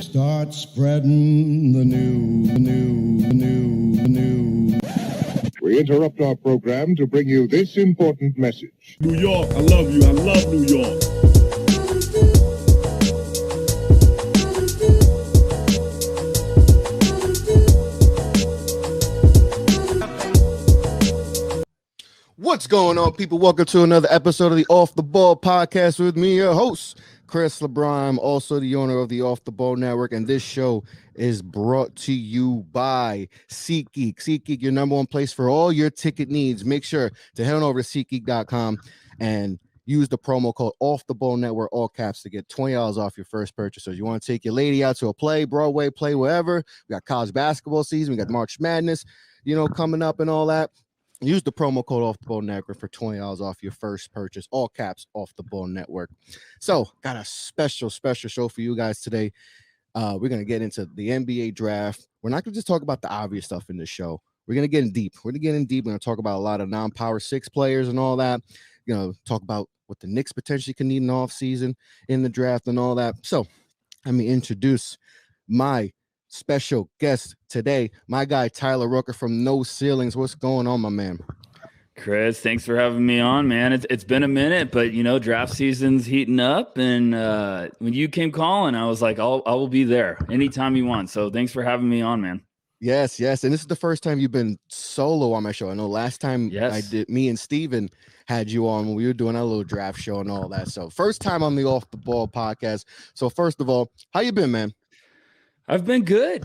Start spreading the news. We interrupt our program to bring you this important message. New York, I love you. I love New York. What's going on, people? Welcome to another episode of the Off the Ball podcast with me, your host, Chris LeBron. I'm also the owner of the Off the Ball Network, and this show is brought to you by SeatGeek. SeatGeek, your number one place for all your ticket needs. Make sure to head on over to SeatGeek.com and use the promo code Off the Ball Network, all caps, to get $20 off your first purchase. So you want to take your lady out to a play, Broadway play, wherever. We got college basketball season. We got March Madness, coming up and all that. Use the promo code Off the Ball Network for $20 off your first purchase, all caps, Off the Ball Network. So got a special show for you guys today. We're going to get into the NBA draft. We're not going to just talk about the obvious stuff in this show. We're going to get in deep. We're going to talk about a lot of non-power six players and all that. Talk about what the Knicks potentially can need in the offseason in the draft and all that. So let me introduce my special guest today, my guy Tyler Rucker from No Ceilings. What's going on, my man? Chris, thanks for having me on, man. It's been a minute, but draft season's heating up, and when you came calling, I was like, I will be there anytime you want. So thanks for having me on, man. Yes, and this is the first time you've been solo on my show. I know last time me and Steven had you on when we were doing our little draft show and all that. So first time on the Off the Ball podcast. So first of all, how you been, man? I've been good.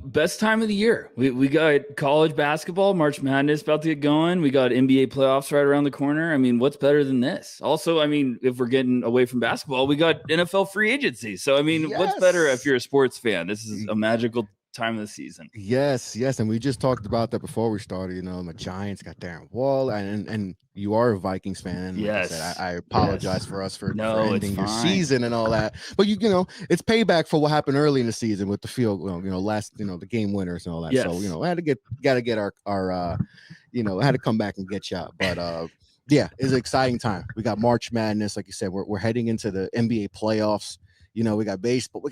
Best time of the year. We got college basketball, March Madness about to get going. We got NBA playoffs right around the corner. I mean, what's better than this? Also, if we're getting away from basketball, we got NFL free agency. So, what's better if you're a sports fan? This is a magical time of the season. Yes. And we just talked about that before we started. The Giants got Darren Wall, and you are a Vikings fan. And yes. Like I said, I apologize for us for ending your season and all that. But it's payback for what happened early in the season with the field, the game winners and all that. Yes. So, I had to get our I had to come back and get you out. But yeah, it's an exciting time. We got March Madness, like you said, we're heading into the NBA playoffs. We got baseball.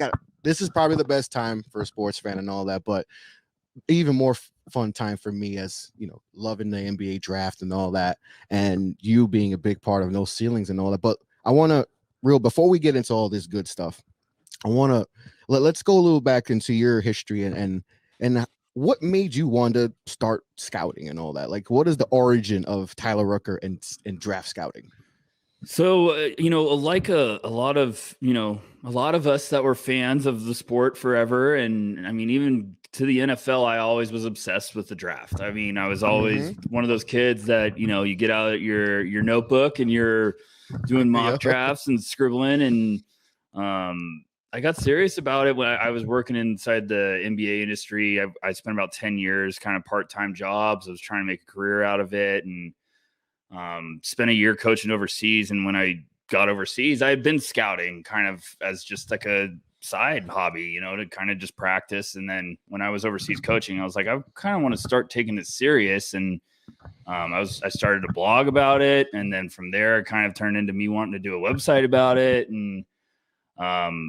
This is probably the best time for a sports fan and all that, but even more fun time for me as, loving the NBA draft and all that, and you being a big part of No Ceilings and all that. But I want to before we get into all this good stuff, I want to let's go a little back into your history and what made you want to start scouting and all that? Like, what is the origin of Tyler Rucker and draft scouting? So, like a lot of us that were fans of the sport forever. And even to the NFL, I always was obsessed with the draft. I was always one of those kids that, you get out your notebook and you're doing mock drafts and scribbling. And I got serious about it when I was working inside the NBA industry. I spent about 10 years kind of part-time jobs. I was trying to make a career out of it, and spent a year coaching overseas. And when I got overseas, I had been scouting kind of as just like a side hobby, to kind of just practice. And then when I was overseas coaching, I was like, I kind of want to start taking it serious. And I started a blog about it. And then from there, it kind of turned into me wanting to do a website about it. And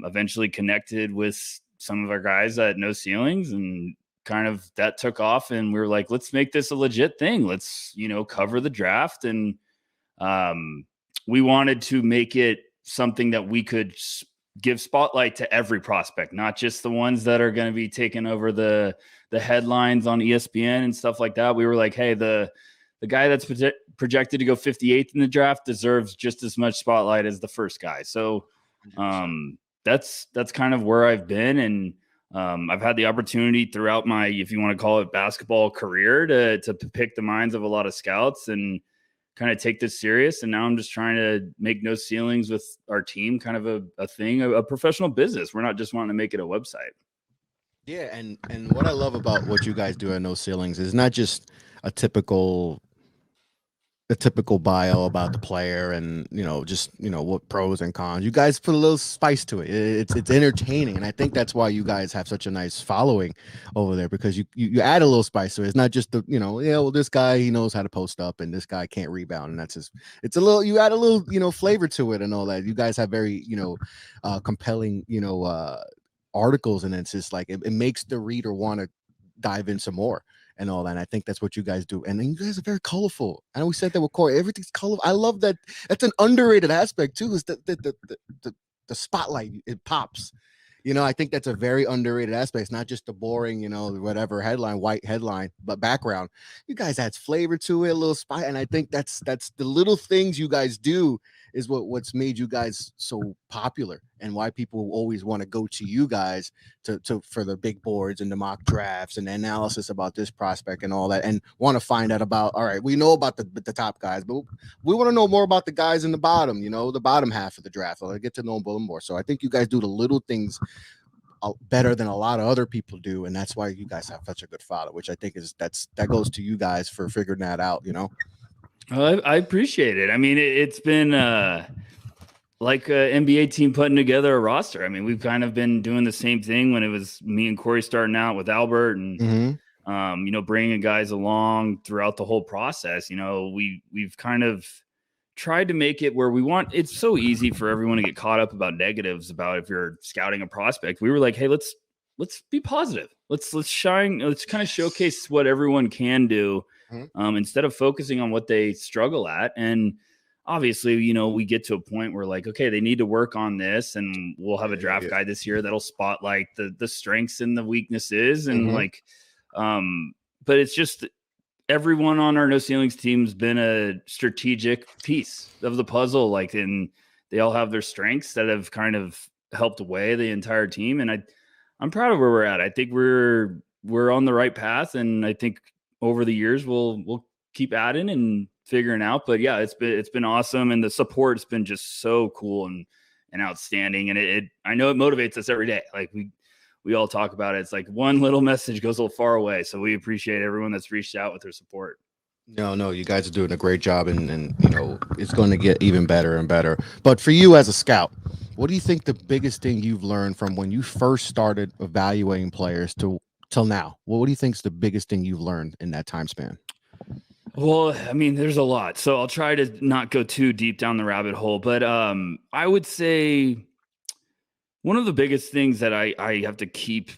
eventually connected with some of our guys at No Ceilings, and kind of that took off, and we were like, let's make this a legit thing. Let's, cover the draft. And we wanted to make it something that we could give spotlight to every prospect, not just the ones that are going to be taking over the headlines on ESPN and stuff like that. We were like, hey, the guy that's projected to go 58th in the draft deserves just as much spotlight as the first guy. So that's kind of where I've been. And I've had the opportunity throughout my, if you want to call it, basketball career to pick the minds of a lot of scouts and kind of take this serious. And now I'm just trying to make No Ceilings with our team kind of a thing, a professional business. We're not just wanting to make it a website. Yeah, and what I love about what you guys do at No Ceilings is not just a typical the typical bio about the player and just what pros and cons. You guys put a little spice to it. It's entertaining, and I think that's why you guys have such a nice following over there, because you add a little spice to it. It's not just the this guy, he knows how to post up and this guy can't rebound, and that's just, it's a little, you add a little flavor to it and all that. You guys have very compelling articles, and it's just like it makes the reader want to dive in some more and all that. And I think that's what you guys do. And then you guys are very colorful. I know we said that with Corey. Everything's colorful. I love that. That's an underrated aspect too, is the spotlight. It pops. I think that's a very underrated aspect. It's not just the boring, whatever headline, white headline, but background. You guys add flavor to it, a little spice. And I think that's the little things you guys do is what's made you guys so popular, and why people always want to go to you guys to for the big boards and the mock drafts and the analysis about this prospect and all that, and want to find out about, all right, we know about the top guys, but we want to know more about the guys in the bottom, the bottom half of the draft. I'll get to know them a little more. So I think you guys do the little things better than a lot of other people do, and that's why you guys have such a good follow, which I think that goes to you guys for figuring that out. I appreciate it. I mean, it's been like an NBA team putting together a roster. I mean, we've kind of been doing the same thing when it was me and Corey starting out with Albert, and bringing guys along throughout the whole process. We've kind of tried to make it where it's so easy for everyone to get caught up about negatives about if you're scouting a prospect. We were like, hey, let's be positive. Let's shine. Let's kind of showcase what everyone can do. Instead of focusing on what they struggle at. And obviously, we get to a point where like, okay, they need to work on this, and we'll have a draft guide this year that'll spotlight the strengths and the weaknesses. And but it's just everyone on our No Ceilings team's been a strategic piece of the puzzle. Like, and they all have their strengths that have kind of helped weigh the entire team. And I'm proud of where we're at. I think we're on the right path. And I think over the years, we'll keep adding and figuring out. But yeah, it's been awesome, and the support's been just so cool and outstanding. And I know it motivates us every day. Like we all talk about it. It's like one little message goes a little far away. So we appreciate everyone that's reached out with their support. No, you guys are doing a great job, and it's going to get even better and better. But for you as a scout, what do you think the biggest thing you've learned from when you first started evaluating players till now? What do you think is the biggest thing you've learned in that time span? Well, I mean, there's a lot, so I'll try to not go too deep down the rabbit hole. But I would say one of the biggest things that I have to keep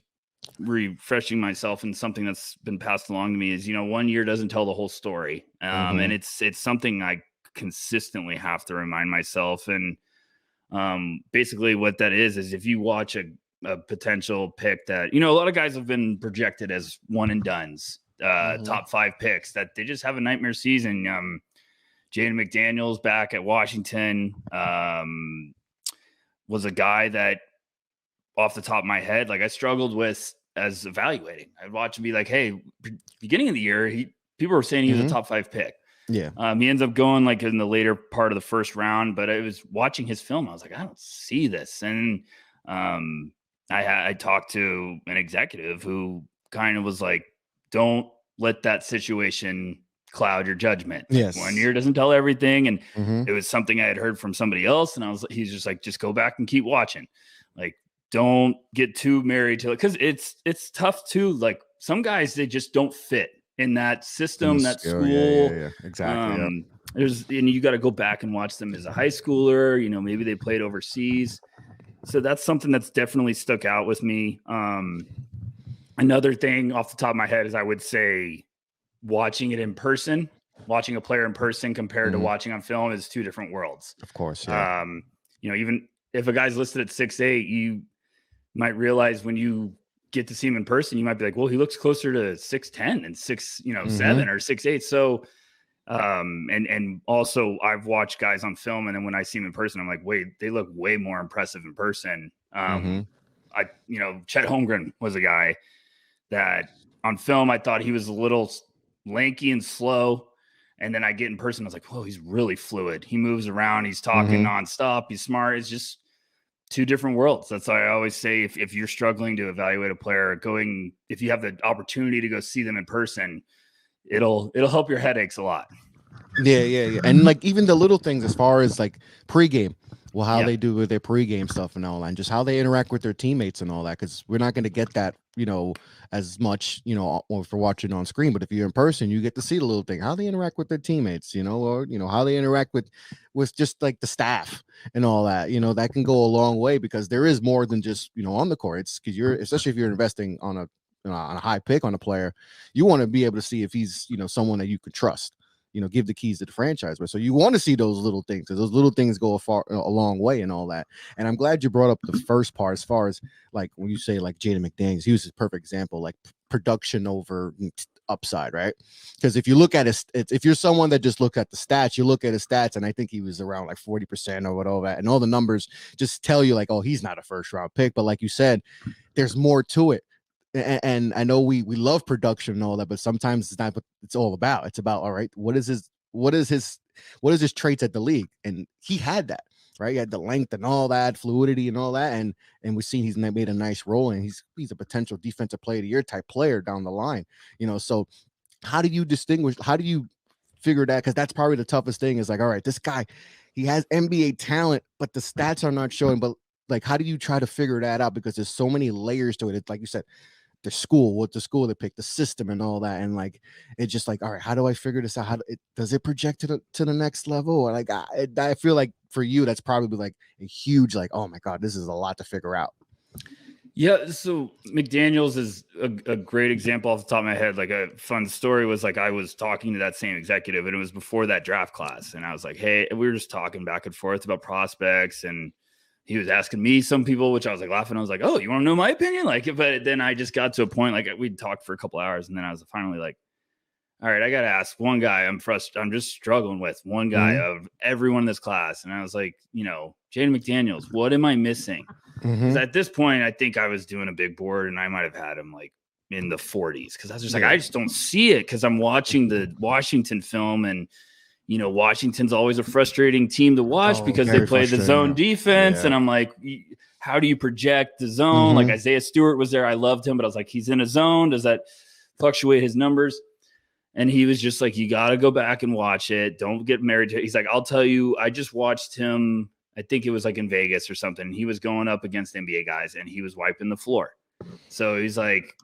refreshing myself, and something that's been passed along to me, is 1 year doesn't tell the whole story, and it's something I consistently have to remind myself. And basically, what that is if you watch a potential pick that, a lot of guys have been projected as one and dones, top 5 picks, that they just have a nightmare season. Jaden McDaniels back at Washington was a guy that, off the top of my head, like I struggled with as evaluating. I'd watch and be like, hey, beginning of the year, people were saying he was a top 5 pick. Yeah. He ends up going like in the later part of the first round, but I was watching his film. I was like, I don't see this. And I talked to an executive who kind of was like, don't let that situation cloud your judgment. Yes. 1 year doesn't tell everything. And it was something I had heard from somebody else. And he's just like, just go back and keep watching. Like, don't get too married to it. Cause it's tough too. Like, some guys, they just don't fit in that system, that school. Yeah. Exactly. And you got to go back and watch them as a high schooler. Maybe they played overseas. So that's something that's definitely stuck out with me. Another thing off the top of my head is, I would say, watching it in person, watching a player in person compared to watching on film is 2 different worlds. Of course. Yeah. Even if a guy's listed at 6'8", you might realize when you get to see him in person, you might be like, well, he looks closer to 6'10" and 7 or 6'8". So, and also I've watched guys on film, and then when I see him in person, I'm like, wait, they look way more impressive in person. Chet Holmgren was a guy that on film, I thought he was a little lanky and slow. And then I get in person, I was like, whoa, he's really fluid. He moves around. He's talking nonstop. He's smart. It's just 2 different worlds. That's why I always say, if you're struggling to evaluate a player, if you have the opportunity to go see them in person, it'll help your headaches a lot. Yeah. And like even the little things as far as like pregame, well, how Yeah. they do with their pregame stuff and all that, and just how they interact with their teammates and all that, because we're not going to get that, as much, if we're watching on screen. But if you're in person, you get to see the little thing, how they interact with their teammates, or how they interact with just like the staff and all that. That can go a long way, because there is more than just on the court. It's because especially if you're investing on a high pick on a player, you want to be able to see if he's someone that you could trust. Give the keys to the franchise. But so you want to see those little things, because those little things go a long way and all that. And I'm glad you brought up the first part, as far as like when you say like Jaden McDaniels, he was a perfect example, like production over upside, right? Because if you look at if you're someone that just look at the stats, you look at his stats, and I think he was around like 40% or whatever, and all the numbers just tell you like, oh, he's not a first round pick. But like you said, there's more to it. And I know we love production and all that, but sometimes it's not what it's all about. It's about, all right, what is his traits at the league? And he had that, right? He had the length and all that, fluidity and all that, and we've seen he's made a nice role, and he's a potential defensive player of the year type player down the line. So how do you distinguish? How do you figure that? Because that's probably the toughest thing, is like, all right, this guy, he has NBA talent, but the stats are not showing. But like, how do you try to figure that out? Because there's so many layers to it. It's like you said, the school, what the school they pick, the system and all that. And like, it's just like, all right, how do I figure this out? Does it project to the next level? Or like, I feel like for you, that's probably like a huge, like, oh my God, this is a lot to figure out. Yeah, so McDaniels is a great example off the top of my head. Like, a fun story was like, I was talking to that same executive, and it was before that draft class. And I was like, hey, we were just talking back and forth about prospects, and he was asking me some people, which I was like laughing. I was like, oh, you want to know my opinion? Like, but then I just got to a point, like we'd talked for a couple hours, and then I was finally like, all right, I got to ask one guy. I'm frustrated. I'm just struggling with one guy of everyone in this class. And I was like, Jaden McDaniels, what am I missing? Because at this point, I think I was doing a big board, and I might have had him like in the 40s. Because I was just like, I just don't see it, because I'm watching the Washington film, and Washington's always a frustrating team to watch because they play the zone defense. Yeah. And I'm like, how do you project the zone? Like, Isaiah Stewart was there. I loved him, but I was like, he's in a zone. Does that fluctuate his numbers? And he was just like, you got to go back and watch it. Don't get married to it. He's like, I'll tell you, I just watched him. I think it was like in Vegas or something. He was going up against NBA guys, and he was wiping the floor. So he's like,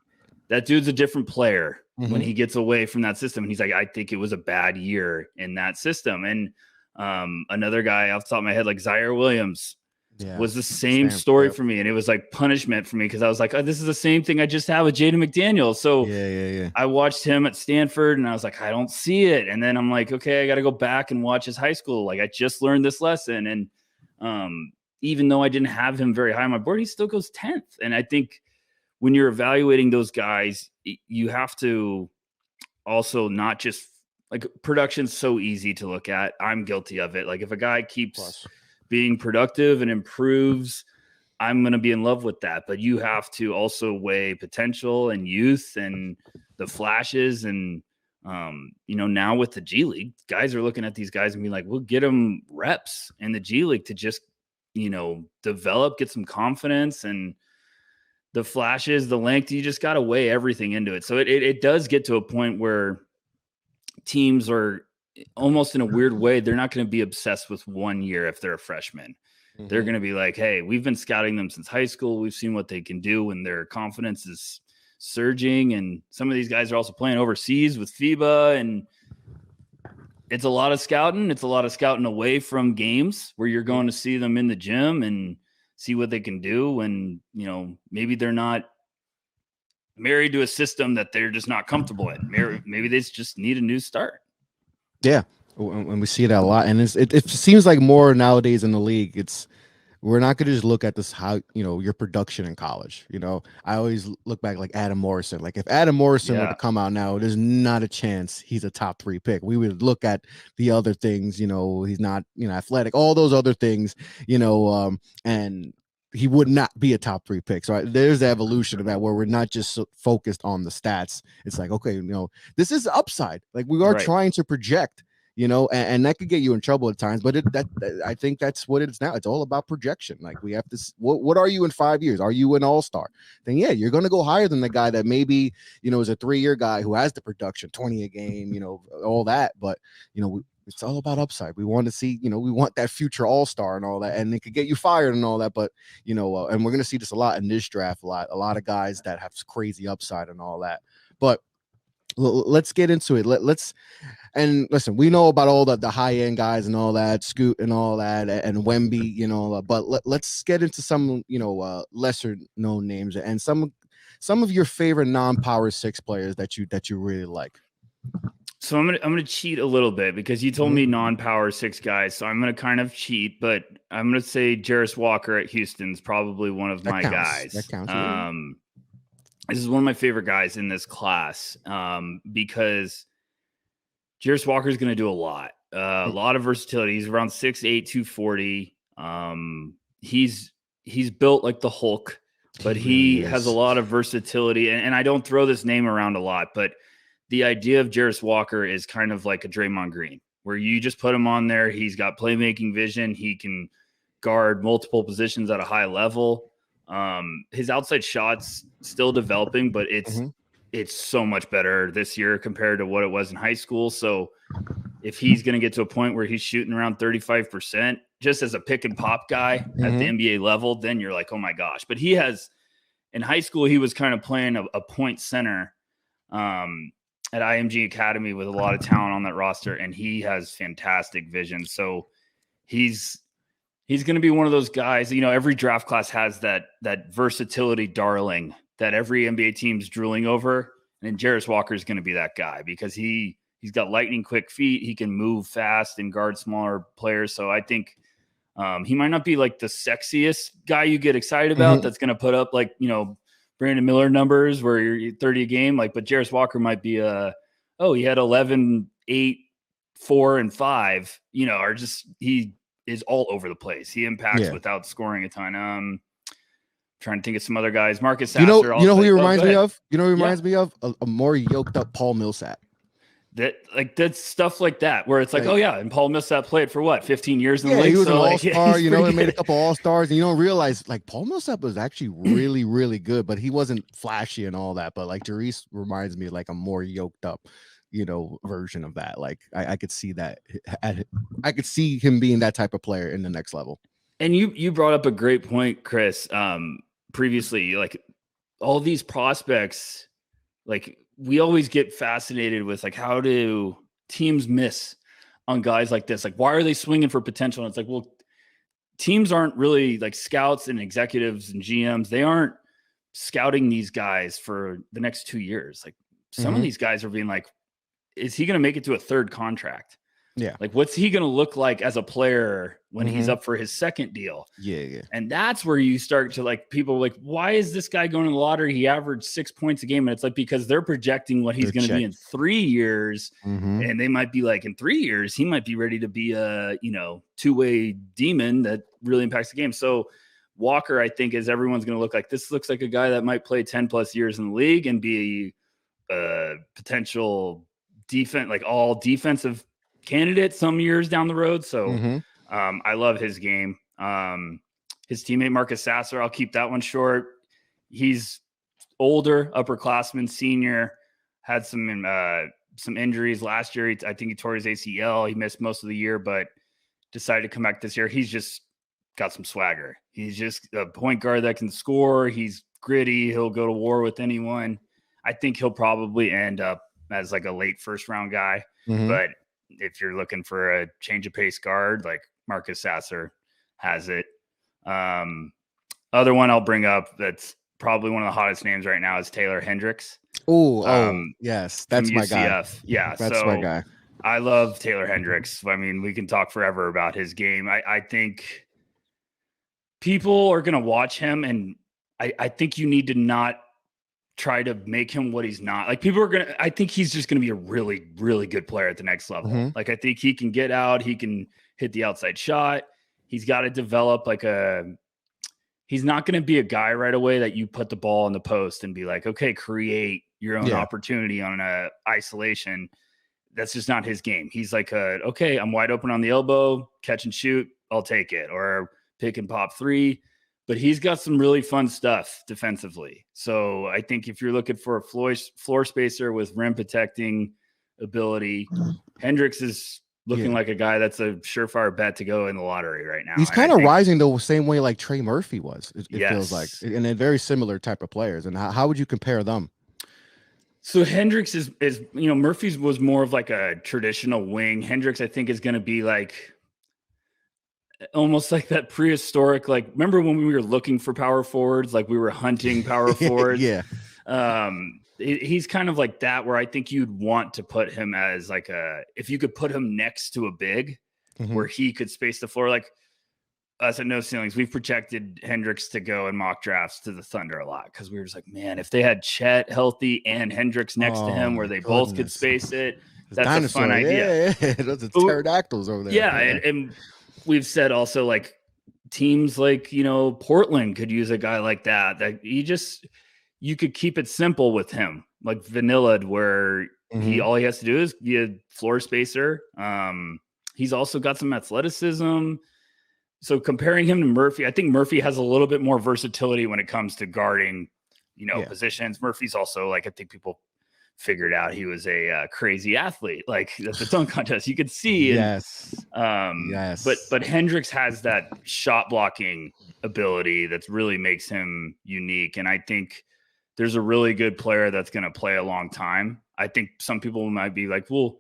that dude's a different player when he gets away from that system. And he's like, I think it was a bad year in that system. And another guy off the top of my head, like Zaire Williams, was the same story for me. And it was like punishment for me, because I was like, oh, this is the same thing I just had with Jaden McDaniels. So I watched him at Stanford, and I was like, I don't see it. And then I'm like, okay, I got to go back and watch his high school. Like, I just learned this lesson. And even though I didn't have him very high on my board, he still goes 10th. And I think when you're evaluating those guys, you have to also not just like, production's so easy to look at. I'm guilty of it. Like, if a guy keeps being productive and improves, I'm going to be in love with that. But you have to also weigh potential and youth and the flashes. And, now with the G League, guys are looking at these guys and be like, we'll get them reps in the G League to just, develop, get some confidence, and the flashes, the length, you just got to weigh everything into it. So it does get to a point where teams are almost, in a weird way, they're not going to be obsessed with 1 year if they're a freshman. They're going to be like, hey, we've been scouting them since high school. We've seen what they can do when their confidence is surging. And some of these guys are also playing overseas with FIBA, and it's a lot of scouting. It's a lot of scouting away from games where you're going to see them in the gym and see what they can do. And, maybe they're not married to a system that they're just not comfortable in. Maybe they just need a new start. Yeah. And we see that a lot. And it seems like more nowadays in the league, we're not going to just look at this, how, your production in college. I always look back like Adam Morrison. Like, if Adam Morrison were to come out now, there's not a chance he's a top 3 pick. We would look at the other things, he's not, athletic, all those other things, and he would not be a top 3 pick. So there's the evolution of that, where we're not just so focused on the stats. It's like, okay, this is upside. Like, we are trying to project, and that could get you in trouble at times, but I think that's what it is now. It's all about projection. Like, we have to, what are you in 5 years? Are you an all-star? Then you're going to go higher than the guy that maybe, is a 3-year guy who has the production, 20 a game, all that. But, it's all about upside. We want to see, we want that future all-star and all that, and it could get you fired and all that. But and we're gonna see this a lot in this draft. A lot of guys that have crazy upside and all that. But let's get into it. Let's and listen. We know about all the high end guys and all that, Scoot and all that, and Wemby, But let's get into some lesser known names and some of your favorite non-power 6 players that you really like. So I'm gonna cheat a little bit because you told me non-power 6 guys, so I'm gonna kind of cheat, but I'm gonna say Jarris Walker at Houston's probably one of my guys. That counts. This is one of my favorite guys in this class because Jarris Walker is going to do a lot of versatility. He's around 6'8", 240. He's built like the Hulk, but he has a lot of versatility. And I don't throw this name around a lot, but the idea of Jarris Walker is kind of like a Draymond Green, where you just put him on there. He's got playmaking vision. He can guard multiple positions at a high level. His outside shot's still developing, but it's so much better this year compared to what it was in high school. So if he's going to get to a point where he's shooting around 35% just as a pick and pop guy at the NBA level, then you're like, oh my gosh. But in high school, he was kind of playing a point center at IMG Academy with a lot of talent on that roster, and he has fantastic vision. So he's going to be one of those guys, every draft class has that versatility darling that every NBA team's drooling over. And Jarris Walker is going to be that guy because he's got lightning quick feet. He can move fast and guard smaller players. So I think he might not be like the sexiest guy you get excited about that's going to put up like, Brandon Miller numbers where you're 30 a game. But Jarris Walker might be he had 11, 8, 4, and 5, or just he is all over the place. He impacts without scoring a ton. Trying to think of some other guys. Marcus Sasser. You know who he reminds me of? You know who he reminds me of? A more yoked up Paul Millsap. That's stuff like that where it's like, and Paul Millsap played for what, 15 years in the league? He was an all-star, he made a couple all-stars, and you don't realize like Paul Millsap was actually really, really good, but he wasn't flashy and all that. But like Jarris reminds me of like a more yoked up, version of that. Like I could see that. I could see him being that type of player in the next level. And you brought up a great point, Chris, previously, like all these prospects, like we always get fascinated with like, how do teams miss on guys like this? Like, why are they swinging for potential? And it's like, well, teams aren't really like scouts and executives and GMs. They aren't scouting these guys for the next 2 years. Like some of these guys are being like, is he going to make it to a third contract? Yeah. Like, what's he going to look like as a player when he's up for his second deal? Yeah. And that's where you start to like, people like, why is this guy going to the lottery? He averaged 6 points a game. And it's like, because they're projecting what he's going to be in 3 years. And they might be like, in 3 years, he might be ready to be a, two-way demon that really impacts the game. So Walker, I think, is everyone's going to look like, this looks like a guy that might play 10 plus years in the league and be a potential defense, like all defensive candidate some years down the road. So I love his game. His teammate Marcus Sasser, I'll keep that one short. He's older, upperclassman, senior, had some injuries last year. I think he tore his ACL. He missed most of the year, but decided to come back this year. He's just got some swagger. He's just a point guard that can score. He's gritty. He'll go to war with anyone. I think he'll probably end up as like a late first round guy, but if you're looking for a change of pace guard, like Marcus Sasser has it. Other one I'll bring up that's probably one of the hottest names right now is Taylor Hendricks. Yes, that's my guy. Yeah, that's my guy. I love Taylor Hendricks. I mean, we can talk forever about his game. I think people are going to watch him, and I think you need to not try to make him what he's not. Like I think he's just going to be a really, really good player at the next level. Like I think he can get out, he can hit the outside shot. He's got to develop he's not going to be a guy right away that you put the ball in the post and be like, okay, create your own opportunity on a isolation. That's just not his game. He's like, okay, I'm wide open on the elbow, catch and shoot, I'll take it. Or pick and pop three. But he's got some really fun stuff defensively. So I think if you're looking for a floor spacer with rim protecting ability, Hendricks is looking like a guy that's a surefire bet to go in the lottery right now. He's kind of rising the same way like Trey Murphy was. It feels like, and a very similar type of players. And how would you compare them? So Hendricks is Murphy's was more of like a traditional wing. Hendricks, I think, is going to be like almost like that prehistoric, like, remember when we were looking for power forwards, like we were hunting power forwards? Yeah. He's kind of like that, where I think you'd want to put him as like if you could put him next to a big where he could space the floor. Like us at No Ceilings, we've projected Hendricks to go in mock drafts to the Thunder a lot, because we were just like, man, if they had Chet healthy and Hendricks next to him where they both could space it, that's a fun idea. Yeah. Those are pterodactyls over there. Yeah, and we've said also, like, teams like, Portland could use a guy like that you could keep it simple with him, like vanilla, where all he has to do is be a floor spacer. He's also got some athleticism. So comparing him to Murphy, I think Murphy has a little bit more versatility when it comes to guarding, positions. Murphy's also, like, I think people figured out he was a crazy athlete, like at the dunk contest. You could see. Yes. But Hendricks has that shot blocking ability that really makes him unique. And I think there's a really good player that's going to play a long time. I think some people might be like, well,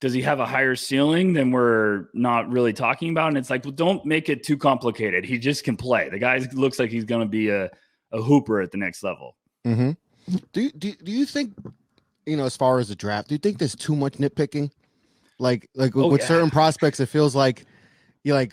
does he have a higher ceiling than we're not really talking about? And it's like, well, don't make it too complicated. He just can play. The guy looks like he's going to be a hooper at the next level. Do you think, as far as the draft, do you think there's too much nitpicking? Like with certain prospects, it feels like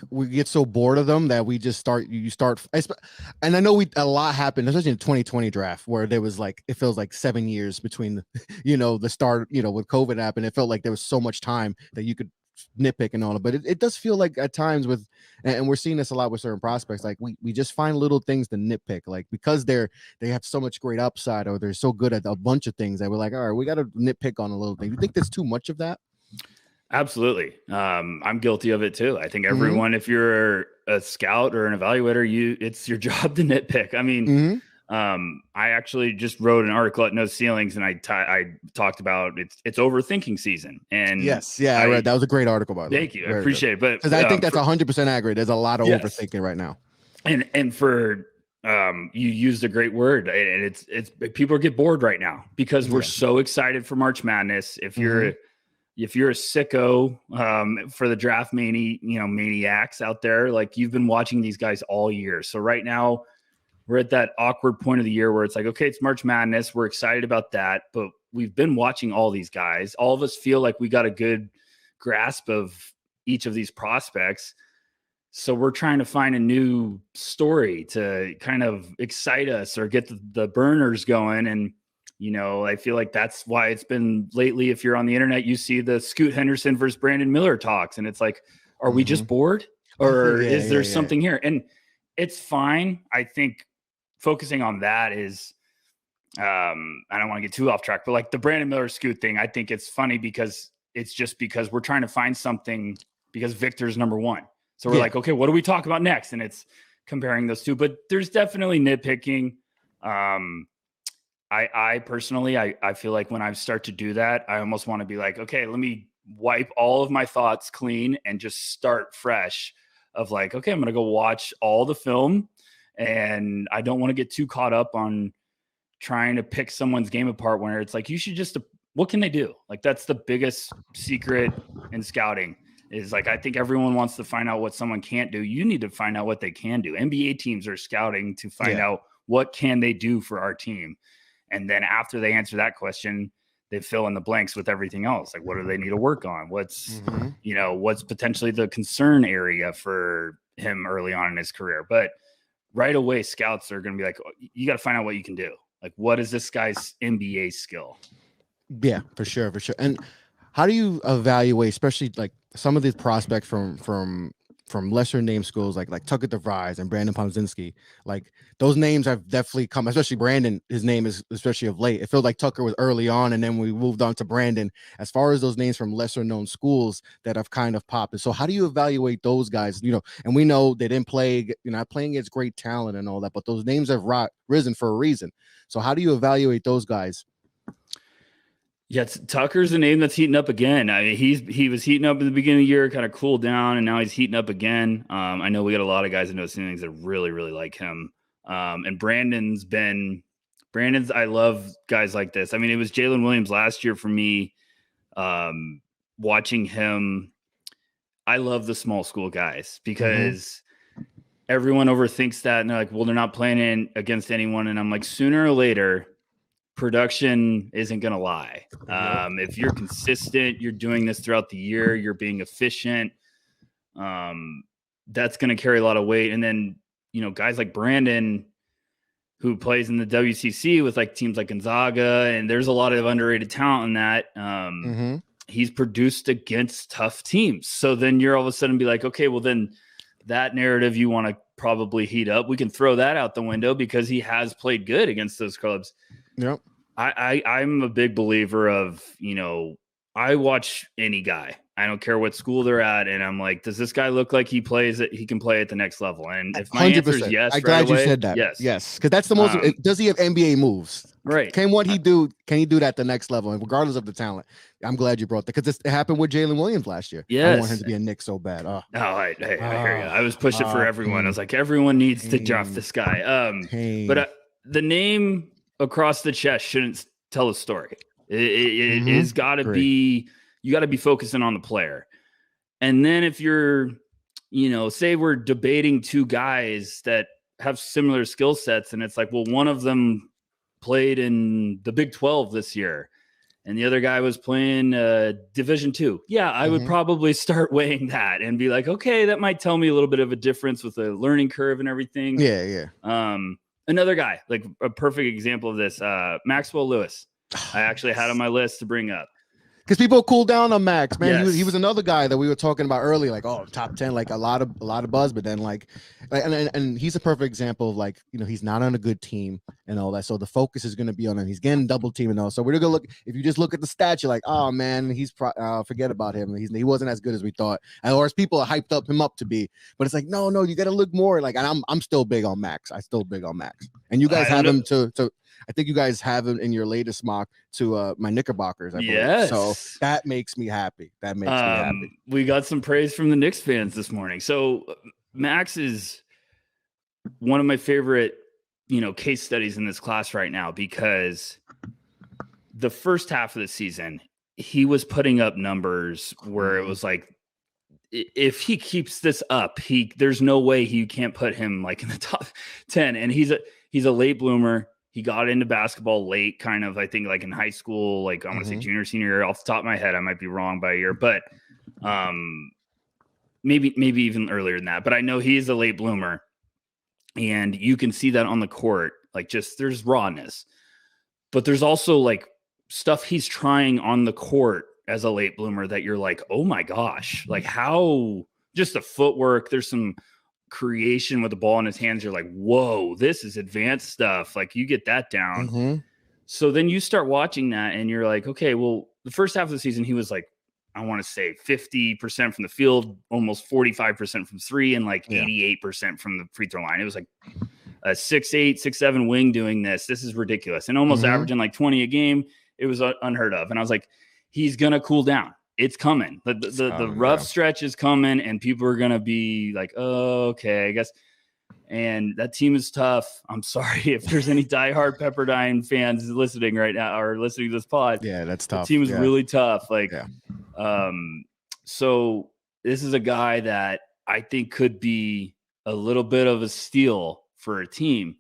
we get so bored of them that we just start. And I know a lot happened, especially in the 2020 draft, where there was it feels like 7 years between, the start, with COVID happened. It felt like there was so much time that you could nitpick and all that. But it does feel like at times and we're seeing this a lot with certain prospects, like we just find little things to nitpick, like because they have so much great upside, or they're so good at a bunch of things that we're like, all right, we got to nitpick on a little thing. You think there's too much of that? Absolutely. I'm guilty of it too. I think everyone, if you're a scout or an evaluator, it's your job to nitpick. I mean, I actually just wrote an article at No Ceilings, and I talked about it's overthinking season. And I read that. Was a great article, by the way. Thank you. I appreciate it. But because I think that's 100% accurate. There's a lot of overthinking right now. And for you used a great word, and it's people get bored right now because we're so excited for March Madness. If you're a sicko for the draft maniacs out there, like, you've been watching these guys all year. So right now we're at that awkward point of the year where it's like, okay, it's March Madness. We're excited about that, but we've been watching all these guys. All of us feel like we got a good grasp of each of these prospects. So we're trying to find a new story to kind of excite us or get the burners going. And, I feel like that's why it's been lately. If you're on the internet, you see the Scoot Henderson versus Brandon Miller talks, and it's like, are we just bored, or is there something here? And it's fine. I think focusing on that is, I don't want to get too off track, but like the Brandon Miller Scoot thing, I think it's funny because we're trying to find something, because Victor's number one. So we're like, okay, what do we talk about next? And it's comparing those two, but there's definitely nitpicking. I personally, I feel like when I start to do that, I almost want to be like, okay, let me wipe all of my thoughts clean and just start fresh of like, okay, I'm going to go watch all the film, and I don't want to get too caught up on trying to pick someone's game apart, where it's like, you should just, what can they do? Like, that's the biggest secret in scouting is like, I think everyone wants to find out what someone can't do. You need to find out what they can do. NBA teams are scouting to find out what can they do for our team. And then after they answer that question, they fill in the blanks with everything else. Like, what do they need to work on? What's, what's potentially the concern area for him early on in his career? But right away, scouts are going to be like, oh, you got to find out what you can do. Like, what is this guy's NBA skill? Yeah, for sure. And how do you evaluate, especially like some of these prospects from lesser name schools like Tucker DeVries and Brandon Pomzinski? Like, those names have definitely come, especially Brandon. His name is, especially of late, it feels like Tucker was early on, and then we moved on to Brandon. As far as those names from lesser known schools that have kind of popped, and so how do you evaluate those guys? And we know they didn't play, not playing against great talent and all that, but those names have risen for a reason. So how do you evaluate those guys? Yeah, Tucker's a name that's heating up again. I mean, he was heating up in the beginning of the year, kind of cooled down, and now he's heating up again. I know we got a lot of guys in those things that really, really like him. And Brandon's. I love guys like this. I mean, it was Jalen Williams last year for me. Watching him, I love the small school guys because everyone overthinks that, and they're like, "Well, they're not playing against anyone." And I'm like, sooner or later, production isn't going to lie. If you're consistent, you're doing this throughout the year, you're being efficient. That's going to carry a lot of weight. And then, guys like Brandon, who plays in the WCC with like teams like Gonzaga, and there's a lot of underrated talent in that. He's produced against tough teams. So then you're all of a sudden be like, okay, well then that narrative you want to probably heat up. We can throw that out the window because he has played good against those clubs. Yep. I'm a big believer of, I watch any guy. I don't care what school they're at. And I'm like, does this guy look like he can play at the next level? And if my 100%. Answer is yes, I'm glad you said that. Yes. Because that's the most, does he have NBA moves? Right. Can he do that at the next level? And regardless of the talent, I'm glad you brought that because it happened with Jalen Williams last year. Yes. I want him to be a Knick so bad. I hear you. I was pushing for everyone. I was like, everyone needs to draft this guy. But the name across the chest shouldn't tell a story. It's got to be, you got to be focusing on the player. And then if you're, say we're debating two guys that have similar skill sets, and it's like, well, one of them played in the Big 12 this year, and the other guy was playing Division II. Yeah, I would probably start weighing that and be like, okay, that might tell me a little bit of a difference with the learning curve and everything. Yeah. Another guy, like a perfect example of this, Maxwell Lewis. I actually had on my list to bring up. Because people cool down on Max, man. Yes. He was another guy that we were talking about earlier, like, top 10, like a lot of buzz, but then and he's a perfect example of like, he's not on a good team and all that. So the focus is going to be on him. He's getting double team and all. So we're going to look, if you just look at the stats, you're like, oh man, he's forget about him. He wasn't as good as we thought. Or as people hyped him up to be, but it's like, no, you got to look more like, and I'm still big on Max. And you guys have him to I think you guys have him in your latest mock to my Knickerbockers. I believe. Yes. So that makes me happy. Me happy. We got some praise from the Knicks fans this morning. So Max is one of my favorite, case studies in this class right now, because the first half of the season, he was putting up numbers where it was like, if he keeps this up, there's no way he can't put him like in the top 10. And he's a late bloomer. He got into basketball late, kind of, I think, like in high school, like I want to say junior, senior year. Off the top of my head, I might be wrong by a year, but maybe even earlier than that. But I know he is a late bloomer, and you can see that on the court. Like, just there's rawness, but there's also like stuff he's trying on the court as a late bloomer that you're like, oh my gosh, like how just the footwork. There's some creation with the ball in his hands. You're like, whoa, this is advanced stuff. Like you get that down. So then you start watching that and you're like, okay, well, the first half of the season, he was like, I want to say 50% from the field, almost 45% from three, and like 88% from the free throw line. It was like a 6'8", 6'7" wing doing this. This is ridiculous. And almost averaging like 20 a game. It was unheard of. And I was like, he's going to cool down. It's coming. The rough stretch is coming, and people are going to be like, oh, okay, I guess. And that team is tough. I'm sorry if there's any diehard Pepperdine fans listening right now or listening to this pod. Yeah, that's tough. The team is really tough. Like, so this is a guy that I think could be a little bit of a steal for a team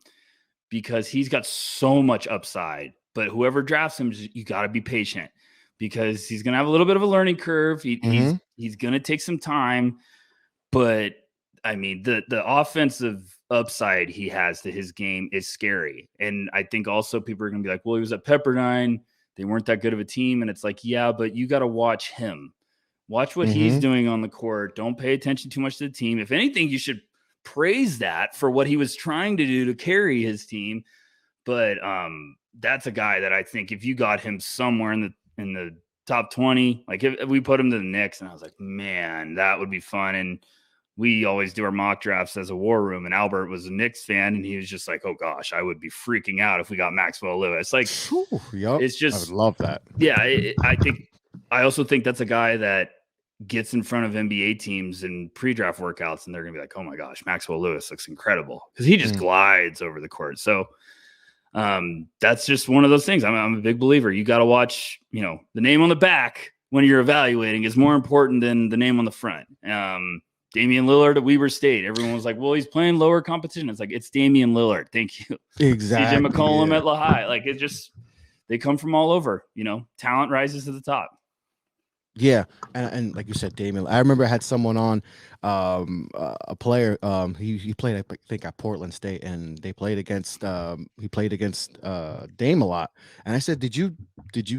because he's got so much upside. But whoever drafts him, you got to be patient, because he's going to have a little bit of a learning curve. He's going to take some time, but I mean, the offensive upside he has to his game is scary. And I think also people are going to be like, well, he was at Pepperdine. They weren't that good of a team. And it's like, yeah, but you got to watch him. Watch what he's doing on the court. Don't pay attention too much to the team. If anything, you should praise that for what he was trying to do to carry his team. But that's a guy that I think if you got him somewhere in the top 20, like if we put him to the Knicks, and I was like, man, that would be fun. And we always do our mock drafts as a war room, and Albert was a Knicks fan, and he was just like, oh gosh, I would be freaking out if we got Maxwell Lewis. Like, Yep. it's just, I would love that. Yeah. I also think that's a guy that gets in front of NBA teams in pre-draft workouts, and they're going to be like, oh my gosh, Maxwell Lewis looks incredible because he just glides over the court. So that's just one of those things. I'm a big believer. You got to watch, the name on the back when you're evaluating is more important than the name on the front. Damian Lillard at Weber State. Everyone was like, well, he's playing lower competition. It's like, it's Damian Lillard. Thank you. Exactly. CJ McCollum at Lehigh. Like, it just, they come from all over, talent rises to the top. Yeah. And like you said, Damian, I remember I had someone on, a player, he played, I think, at Portland State, and they played against, he played against Dame a lot. And I said, did you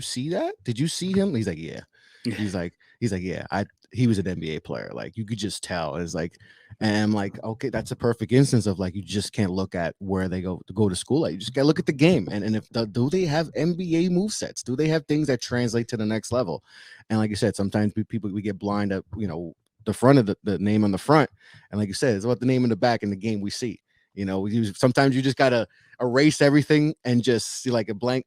see that? Did you see him? He's like, yeah. He's like, yeah, he was an NBA player. Like, you could just tell. It's like, and I'm like, okay, that's a perfect instance of like, you just can't look at where they go to school. Like, you just gotta look at the game. And if do they have NBA move sets? Do they have things that translate to the next level? And like you said, sometimes we get blind at, the front of the name on the front. And like you said, it's about the name in the back in the game we see. Sometimes you just gotta erase everything and just see like a blank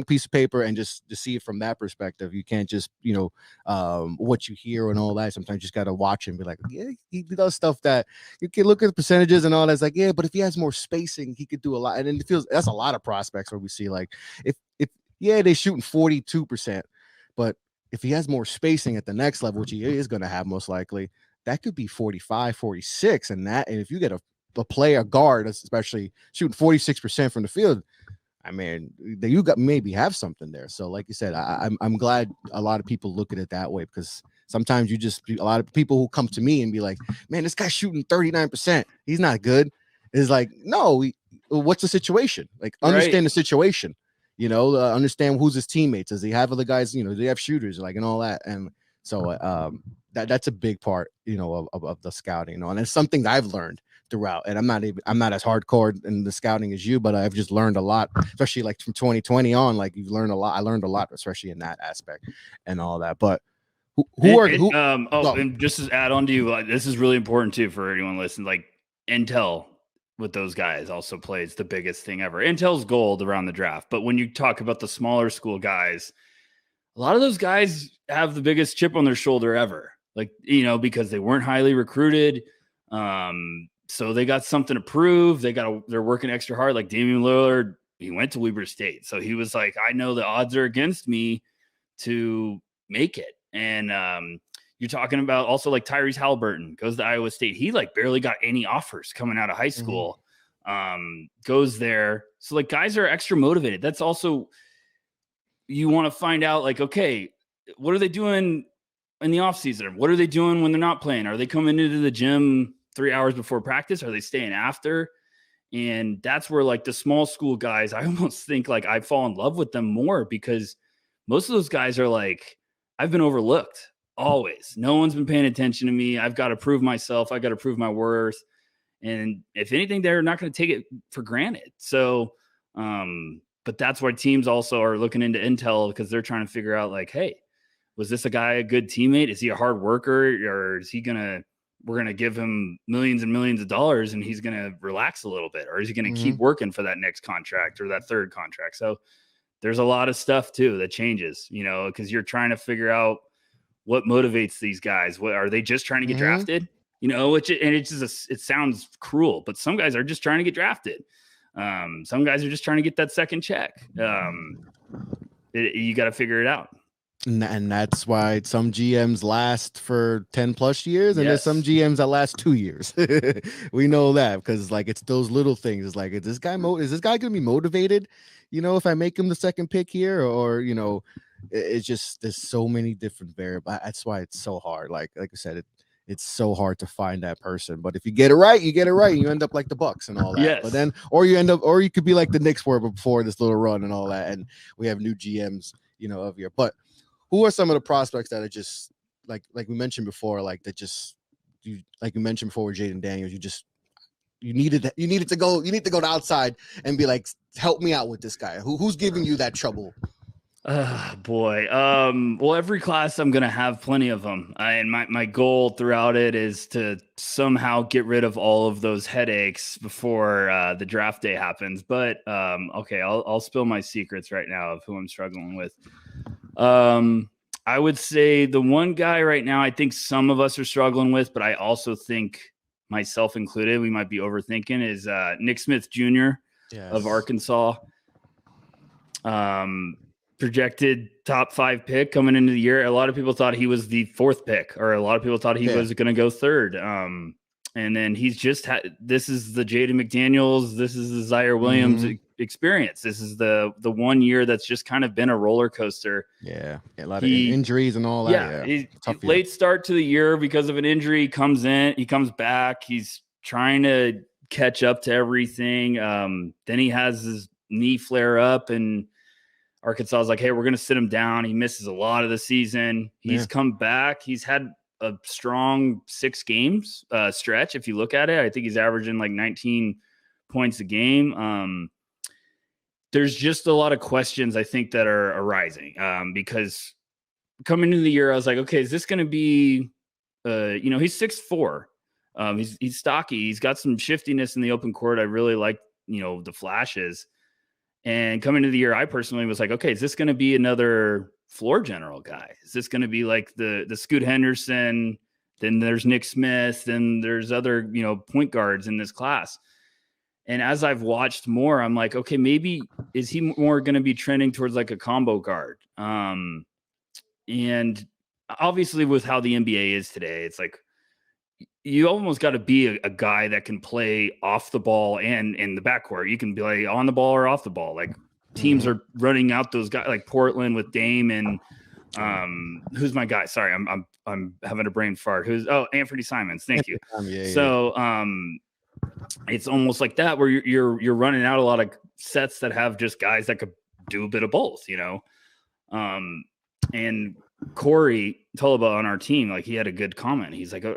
piece of paper and just to see it from that perspective. You can't just what you hear and all that. Sometimes you just gotta watch and be like, yeah, he does stuff that you can look at the percentages and all that's like, yeah, but if he has more spacing, he could do a lot. And then it feels that's a lot of prospects where we see like if they're shooting 42%, but if he has more spacing at the next level, which he is going to have most likely, that could be 45, 46. And if you get a player guard, especially shooting 46% from the field, I mean, you maybe have something there. So like you said, I'm glad a lot of people look at it that way, because sometimes a lot of people who come to me and be like, man, this guy's shooting 39%. He's not good. It's like, no, what's the situation? Like, understand the situation. Understand who's his teammates. Does he have other guys? Do they have shooters, like, and all that? And so that's a big part, of the scouting, and it's something I've learned throughout. And I'm not as hardcore in the scouting as you, but I've just learned a lot, especially like from 2020 on. Like, you've learned a lot. I learned a lot, especially in that aspect and all that. But and just to add on to you, this is really important too for anyone listening. Like, intel with those guys also plays the biggest thing ever. Intel's gold around the draft. But when you talk about the smaller school guys, a lot of those guys have the biggest chip on their shoulder ever. Like, because they weren't highly recruited. So they got something to prove. They're working extra hard. Like Damian Lillard, he went to Weber State. So he was like, I know the odds are against me to make it. And, you're talking about also like Tyrese Halliburton goes to Iowa State. He like barely got any offers coming out of high school, goes there. So like, guys are extra motivated. That's also, you want to find out like, okay, what are they doing in the off season? What are they doing when they're not playing? Are they coming into the gym 3 hours before practice? Are they staying after? And that's where like the small school guys, I almost think like I fall in love with them more, because most of those guys are like, I've been overlooked. Always. No one's been paying attention to me. I've got to prove myself. I got to prove my worth. And if anything, they're not going to take it for granted. So, but that's why teams also are looking into intel, because they're trying to figure out like, hey, was this a guy a good teammate? Is he a hard worker, or is we're going to give him millions and millions of dollars and he's going to relax a little bit? Or is he going to keep working for that next contract or that third contract? So there's a lot of stuff too that changes, because you're trying to figure out what motivates these guys. What are they just trying to get drafted? It sounds cruel, but some guys are just trying to get drafted. Some guys are just trying to get that second check. You got to figure it out. And that's why some GMs last for 10 plus years, and there's some GMs that last 2 years. We know that, because like, it's those little things. It's like, is this guy going to be motivated? If I make him the second pick here, or it's just, there's so many different variables. That's why it's so hard. Like I said, it's so hard to find that person. But if you get it right, you get it right. And you end up like the Bucks and all that. Yes. But then, or you could be like the Knicks were before this little run and all that. And we have new GMs, of here. But who are some of the prospects that are just like we mentioned before, like that just like you mentioned before with Jaden Daniels, you needed to go outside and be like, help me out with this guy. Who's giving you that trouble? Boy. Well, every class I'm going to have plenty of them. And my goal throughout it is to somehow get rid of all of those headaches before the draft day happens. But okay, I'll spill my secrets right now of who I'm struggling with. I would say the one guy right now I think some of us are struggling with, but I also think myself included, we might be overthinking, is Nick Smith Jr. of Arkansas. Projected top 5 pick coming into the year. A lot of people thought he was the 4th pick, or a lot of people thought he was going to go 3rd. And then he's just this is the Jaden McDaniels, this is the Zaire Williams experience. This is the 1 year that's just kind of been a roller coaster. Yeah, a lot of injuries and all that. Yeah, late start to the year because of an injury. He comes back. He's trying to catch up to everything. Then he has his knee flare up, and Arkansas is like, hey, we're going to sit him down. He misses a lot of the season. He's come back. He's had a strong 6 games stretch. If you look at it, I think he's averaging like 19 points a game. There's just a lot of questions I think that are arising because coming into the year, I was like, okay, is this going to be, he's 6'4". He's stocky. He's got some shiftiness in the open court. I really like, the flashes. And coming into the year, I personally was like, okay, is this going to be another floor general guy? Is this going to be like the Scoot Henderson? Then there's Nick Smith, then there's other, point guards in this class. And as I've watched more, I'm like, okay, maybe is he more going to be trending towards like a combo guard? And obviously with how the NBA is today, it's like, you almost got to be a guy that can play off the ball and in the backcourt. You can play on the ball or off the ball. Like teams are running out those guys like Portland with Dame and who's my guy? Sorry, I'm having a brain fart. Anthony Simons. Thank you. It's almost like that where you're running out a lot of sets that have just guys that could do a bit of both, and Corey Tulaba on our team, like he had a good comment. He's like, I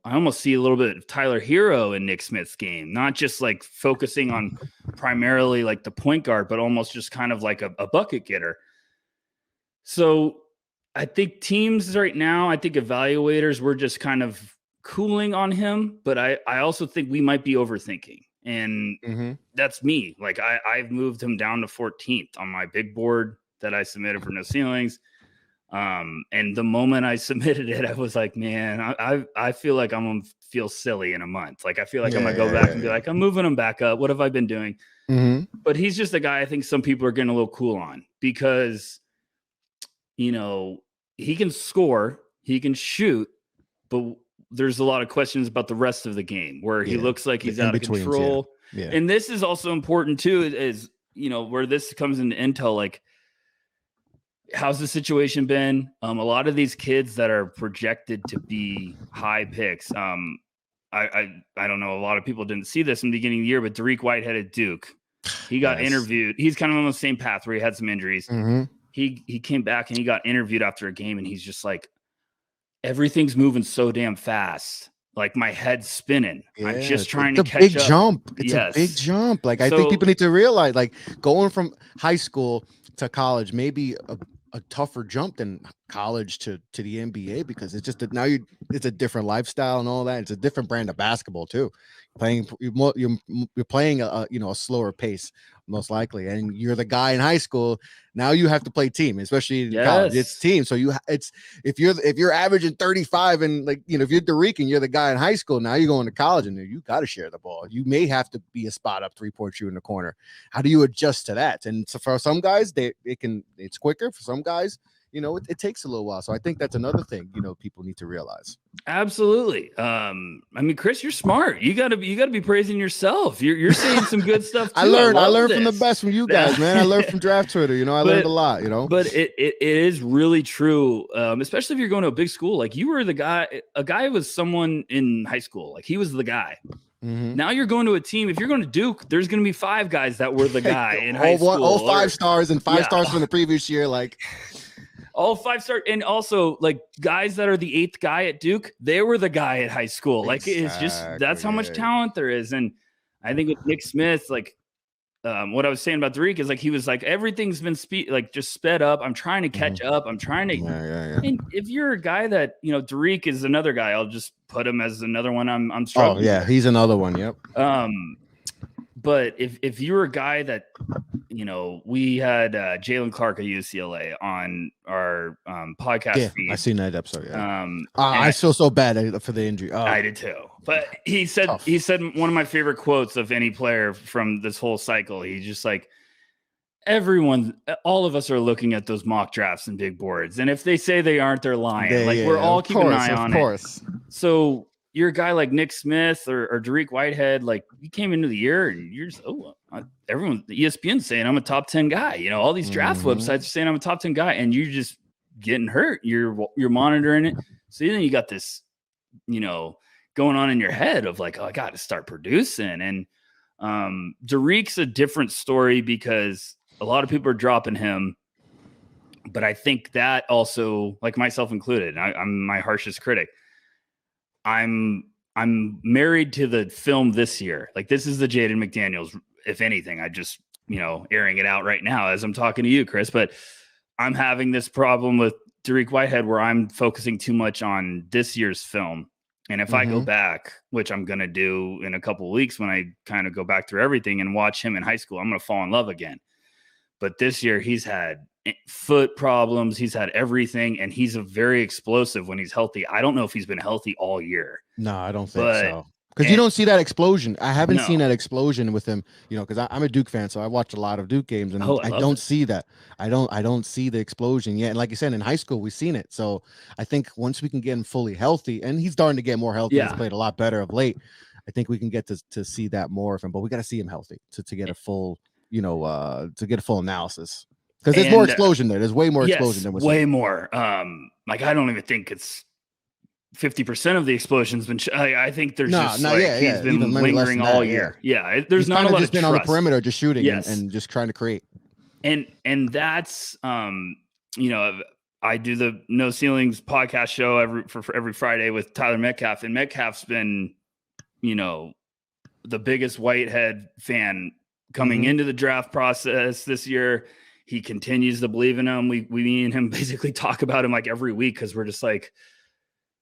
almost see a little bit of Tyler Hero in Nick Smith's game, not just like focusing on primarily like the point guard, but almost just kind of like a bucket getter. So I think teams right now, I think evaluators were just kind of cooling on him, but I also think we might be overthinking. And that's me. Like I've moved him down to 14th on my big board that I submitted for No Ceilings. And the moment I submitted it, I was like, man, I feel like I'm going to feel silly in a month. Like, I feel like I'm going to go back and be like, I'm moving him back up. What have I been doing? But he's just a guy I think some people are getting a little cool on because, he can score, he can shoot, but there's a lot of questions about the rest of the game where he looks like he's out of control. Yeah. And this is also important too, is, where this comes into intel, like, how's the situation been? A lot of these kids that are projected to be high picks. I don't know. A lot of people didn't see this in the beginning of the year, but Dariq Whitehead at Duke, he got interviewed. He's kind of on the same path where he had some injuries. He came back and he got interviewed after a game, and he's just like, everything's moving so damn fast. Like my head's spinning. I'm just trying to catch up. It's a big jump. Like I think people need to realize, like going from high school to college, maybe a tougher jump than college to the NBA because it's just it's a different lifestyle and all that. It's a different brand of basketball too. You're playing a slower pace most likely, and you're the guy in high school. Now you have to play team, especially in college. It's team. So if you're averaging 35 and if you're Dariq and you're the guy in high school, now you're going to college and you got to share the ball. You may have to be a spot up 3-point shooter in the corner. How do you adjust to that? And so for some guys, it's quicker. For some guys, it takes a little while. So I think that's another thing, people need to realize. Absolutely. Chris, you're smart. You gotta be praising yourself. You're saying some good stuff too. I learned from the best from you guys, man. I learned from Draft Twitter. I learned a lot, But it is really true. Especially if you're going to a big school. Like you were a guy was someone in high school. Like he was the guy. Now you're going to a team. If you're going to Duke, there's going to be 5 guys that were the guy in high school. All 5 stars and 5 stars from the previous year. Like all 5-star, and also like guys that are the 8th guy at Duke, they were the guy at high school. Like it's just that's how much talent there is. And I think with Nick Smith, like what I was saying about Derek is like he was like everything's been just sped up. I'm trying to catch up. I'm trying to. And if you're a guy that Derek is another guy, I'll just put him as another one. I'm struggling. Oh yeah, he's another one. Yep. But if you're a guy that we had Jalen Clark of UCLA on our podcast feed. I seen that episode. Yeah. I feel so bad for the injury. Oh. I did too. But he said one of my favorite quotes of any player from this whole cycle. He's just like, all of us are looking at those mock drafts and big boards, and if they say they aren't, they're lying. We're all keeping an eye on it. So you're a guy like Nick Smith or Derek Whitehead, like you came into the year and you're just everyone, the ESPN's saying I'm a top 10 guy. All these draft websites are saying I'm a top 10 guy, and you're just getting hurt. You're monitoring it. So then you got this, going on in your head of like, oh, I got to start producing. And Derek's a different story because a lot of people are dropping him. But I think that also, like myself included, I'm my harshest critic. I'm married to the film this year. Like this is the Jaden McDaniels. If anything, I just, airing it out right now as I'm talking to you, Chris, but I'm having this problem with Derek Whitehead where I'm focusing too much on this year's film. And if I go back, which I'm going to do in a couple of weeks when I kind of go back through everything and watch him in high school, I'm going to fall in love again. But this year he's had foot problems. He's had everything, and he's a very explosive when he's healthy. I don't know if he's been healthy all year. No, I don't think so. Because you don't see that explosion. I haven't seen that explosion with him, because I'm a Duke fan, so I watch a lot of Duke games, and I don't see that. I don't see the explosion yet. And like you said, in high school, we've seen it. So I think once we can get him fully healthy, and he's starting to get more healthy, he's played a lot better of late. I think we can get to see that more of him, but we got to see him healthy to get a full, to get a full analysis. Because there's more explosion there. There's way more explosion than way more. Like I don't even think it's 50% of the explosion's been. I think there's he's been lingering all year. Yeah, there's not a lot of just been on the perimeter, just shooting and just trying to create. And that's I do the No Ceilings podcast show every Friday with Tyler Metcalf, and Metcalf's been the biggest Whitehead fan coming into the draft process this year. He continues to believe in him. Me and him basically talk about him like every week because we're just like,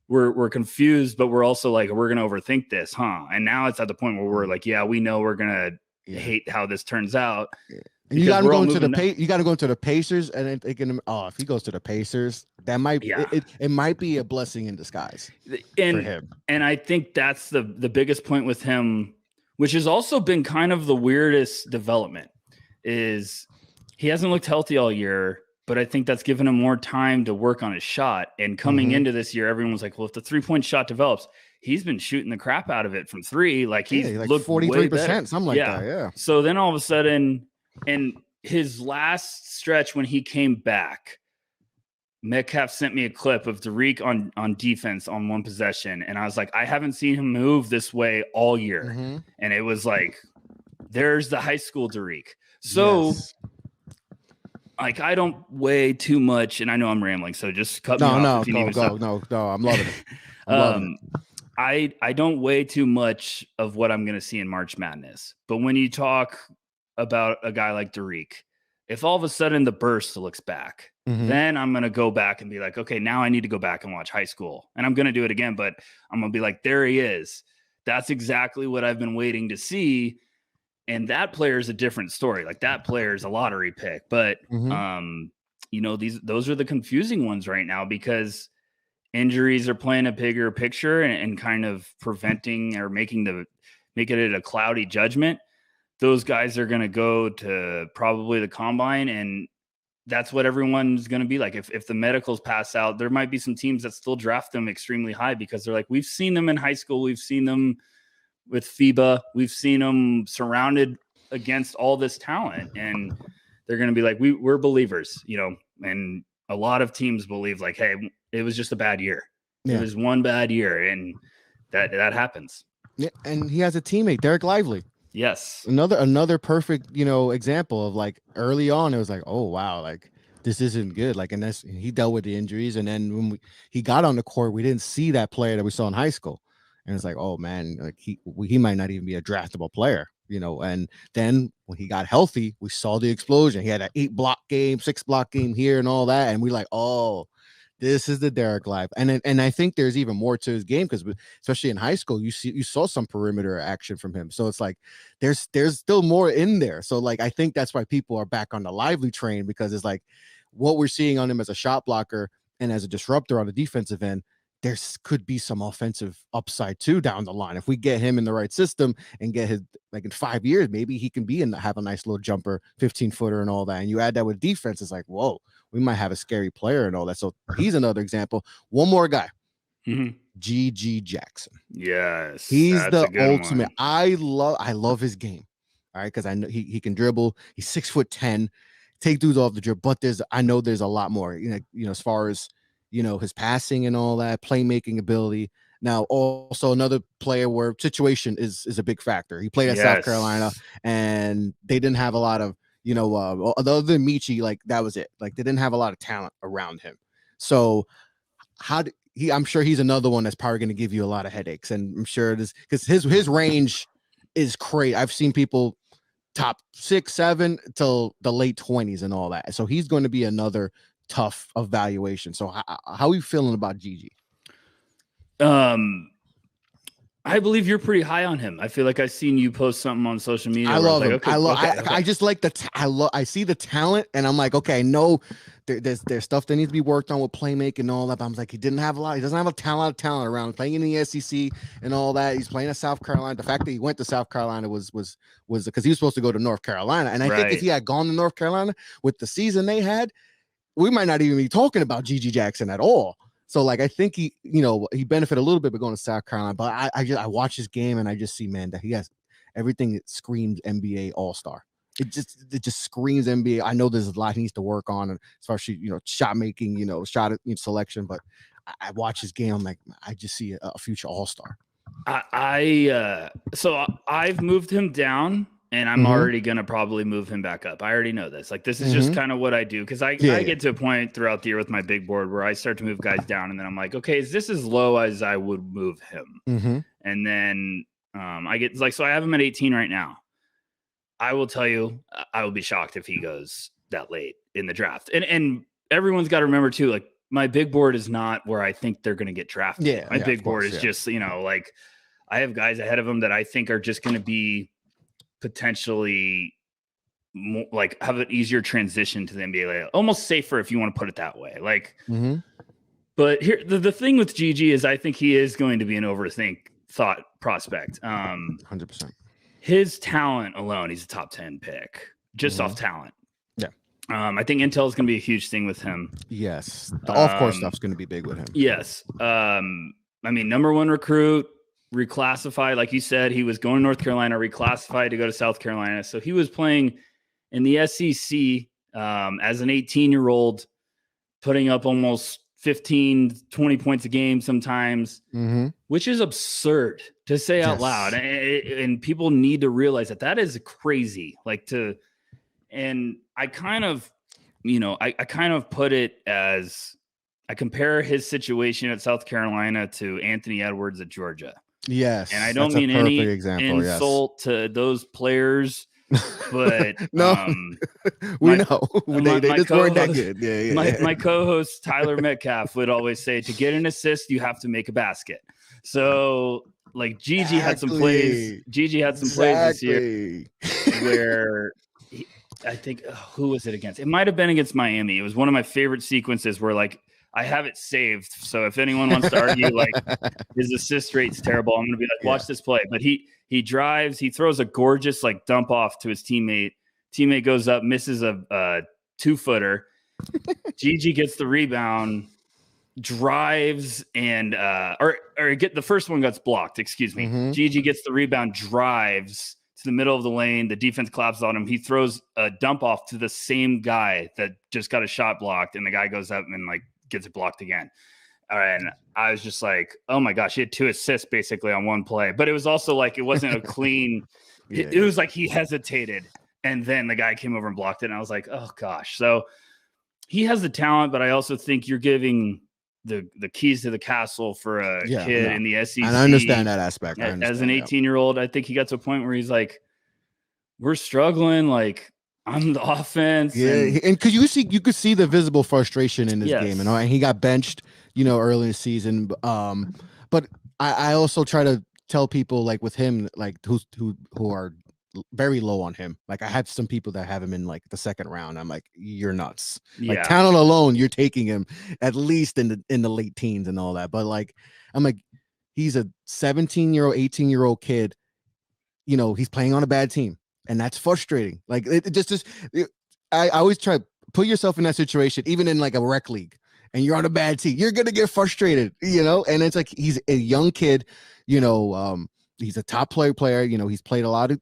we're confused, but we're also like, we're going to overthink this, huh? And now it's at the point where we're like, yeah, we know we're going to hate how this turns out. You got to go into the Pacers, and if he goes to the Pacers, that might it might be a blessing in disguise for him. And I think that's the biggest point with him, which has also been kind of the weirdest development, is he hasn't looked healthy all year, but I think that's given him more time to work on his shot. And coming into this year, everyone was like, well, if the 3-point shot develops, he's been shooting the crap out of it from three. Like he's looked 43%, something like that. Yeah. So then all of a sudden, in his last stretch when he came back, Metcalf sent me a clip of Derek on defense on one possession. And I was like, I haven't seen him move this way all year. And it was like, there's the high school Derek. So like, I don't weigh too much, and I know I'm rambling, so just cut me off. No, I'm loving it. I don't weigh too much of what I'm going to see in March Madness. But when you talk about a guy like Derek, if all of a sudden the burst looks back, then I'm going to go back and be like, okay, now I need to go back and watch high school. And I'm going to do it again, but I'm going to be like, there he is. That's exactly what I've been waiting to see. And that player is a different story. Like that player is a lottery pick, but those are the confusing ones right now because injuries are playing a bigger picture and kind of preventing or making it a cloudy judgment. Those guys are going to go to probably the combine, and that's what everyone's going to be like. If the medicals pass out, there might be some teams that still draft them extremely high because they're like, we've seen them in high school. We've seen them with FIBA. We've seen them surrounded against all this talent, and they're going to be like, we're believers, and a lot of teams believe like, hey, it was just a bad year. It was one bad year, and that happens. Yeah. And he has a teammate, Derek Lively. Yes. Another perfect, example of like early on, it was like, oh, wow, like this isn't good. Like, and he dealt with the injuries. And then when he got on the court, we didn't see that player that we saw in high school. And it's like, oh man, like he might not even be a draftable player, and then when he got healthy, we saw the explosion. He had an 8-block game, 6-block game here and all that. And we like, oh, this is the Derek life. And I think there's even more to his game because especially in high school, you saw some perimeter action from him. So it's like there's still more in there. So like I think that's why people are back on the Lively train, because it's like what we're seeing on him as a shot blocker and as a disruptor on the defensive end, there could be some offensive upside too down the line. If we get him in the right system and get his, like in 5 years, maybe he can have a nice little jumper, 15-footer and all that. And you add that with defense, it's like, whoa, we might have a scary player and all that. So he's another example. One more guy, GG Jackson. Yes. He's the ultimate. One. I love his game. All right. Because I know he can dribble. He's 6'10", take dudes off the dribble, but I know there's a lot more, as far as, his passing and all that, playmaking ability. Now, also another player where situation is a big factor. He played at South Carolina, and they didn't have a lot of, other than Michi, like that was it. Like they didn't have a lot of talent around him. So I'm sure he's another one that's probably going to give you a lot of headaches. And I'm sure it is because his range is crazy. I've seen people top 6, 7 till the late 20s and all that. So he's going to be another tough evaluation. So how are you feeling about Gigi? I believe you're pretty high on him. I feel like I've seen you post something on social media. I love him. I just like I see the talent, and I'm like, okay, no, there's stuff that needs to be worked on with playmaking and all that. But I'm like, he doesn't have a lot of talent around playing in the SEC and all that. He's playing at South Carolina. The fact that he went to South Carolina was because he was supposed to go to North Carolina. And I think if he had gone to North Carolina with the season they had, we might not even be talking about GG Jackson at all. So like I think he benefited a little bit by going to South Carolina, but I watch his game and I just see, man, that he has everything that screams NBA All-Star. It just screams NBA. I know there's a lot he needs to work on as far as shot making, shot selection, but I watch his game. I'm like, I just see a future All-Star. So I've moved him down. And I'm already going to probably move him back up. I already know this. Like, this is just kind of what I do. Because I get to a point throughout the year with my big board where I start to move guys down. And then I'm like, okay, is this as low as I would move him? And then I get like, so I have him at 18 right now. I will tell you, I will be shocked if he goes that late in the draft. And everyone's got to remember too, like my big board is not where I think they're going to get drafted. My big board is just, like I have guys ahead of them that I think are just going to be potentially like have an easier transition to the NBA, like, almost safer if you want to put it that way. Like, but here the thing with GG is I think he is going to be an thought prospect. 100%. His talent alone, he's a top 10 pick just off talent. Yeah. I think Intel is going to be a huge thing with him. Yes. The off-court stuff's going to be big with him. Yes. I mean, number 1 recruit, reclassified, like you said, he was going to North Carolina, reclassified to go to South Carolina. So he was playing in the SEC as an 18-year-old, putting up almost 15, 20 points a game sometimes, which is absurd to say out loud. And people need to realize that is crazy. And I kind of, I kind of put it as I compare his situation at South Carolina to Anthony Edwards at Georgia. Yes. And I don't mean any insult to those players, but no, we know they just weren't that good. Yeah. My co-host Tyler Metcalf would always say, to get an assist, you have to make a basket. So like Gigi had some plays this year where I think who was it against? It might have been against Miami. It was one of my favorite sequences where like I have it saved. So if anyone wants to argue like his assist rate's terrible, I'm going to be like, watch this play. But he drives, he throws a gorgeous like dump off to his teammate. Teammate goes up, misses a 2-footer. Gigi gets the rebound, drives and or get the first one gets blocked. Excuse me. Gigi gets the rebound, drives to the middle of the lane. The defense collapses on him. He throws a dump off to the same guy that just got a shot blocked, and the guy goes up and like gets it blocked again. And I was just like, oh my gosh, he had 2 assists basically on one play. But it was also like, it wasn't a clean, it was like he hesitated and then the guy came over and blocked it. And I was like, oh gosh. So he has the talent, but I also think you're giving the keys to the castle for a kid in the SEC. And I understand that aspect. As an 18-year-old, I think he got to a point where he's like, we're struggling. Like, I'm the offense. Yeah, and because you could see the visible frustration in this game, and he got benched, early in the season. But I also try to tell people like with him, like who are very low on him. Like I had some people that have him in like the second round. I'm like, you're nuts. Like talent alone, you're taking him at least in the late teens and all that. But like, I'm like, he's a 17-year-old, 18-year-old kid. He's playing on a bad team. And that's frustrating. Like I always try to put yourself in that situation, even in like a rec league, and you're on a bad team. You're gonna get frustrated, And it's like he's a young kid, he's a top player. He's played a lot of,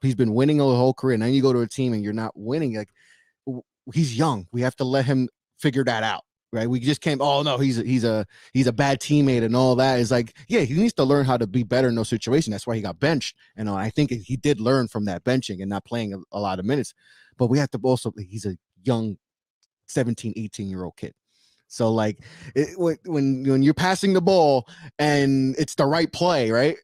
he's been winning the whole career. And then you go to a team and you're not winning. Like he's young. We have to let him figure that out. Right. We just came. Oh no, he's a bad teammate and all that. Is like, yeah, he needs to learn how to be better in those situations. That's why he got benched. And I think he did learn from that benching and not playing a lot of minutes. But we have to also, he's a young 17, 18-year-old kid. So like when you're passing the ball and it's the right play, right?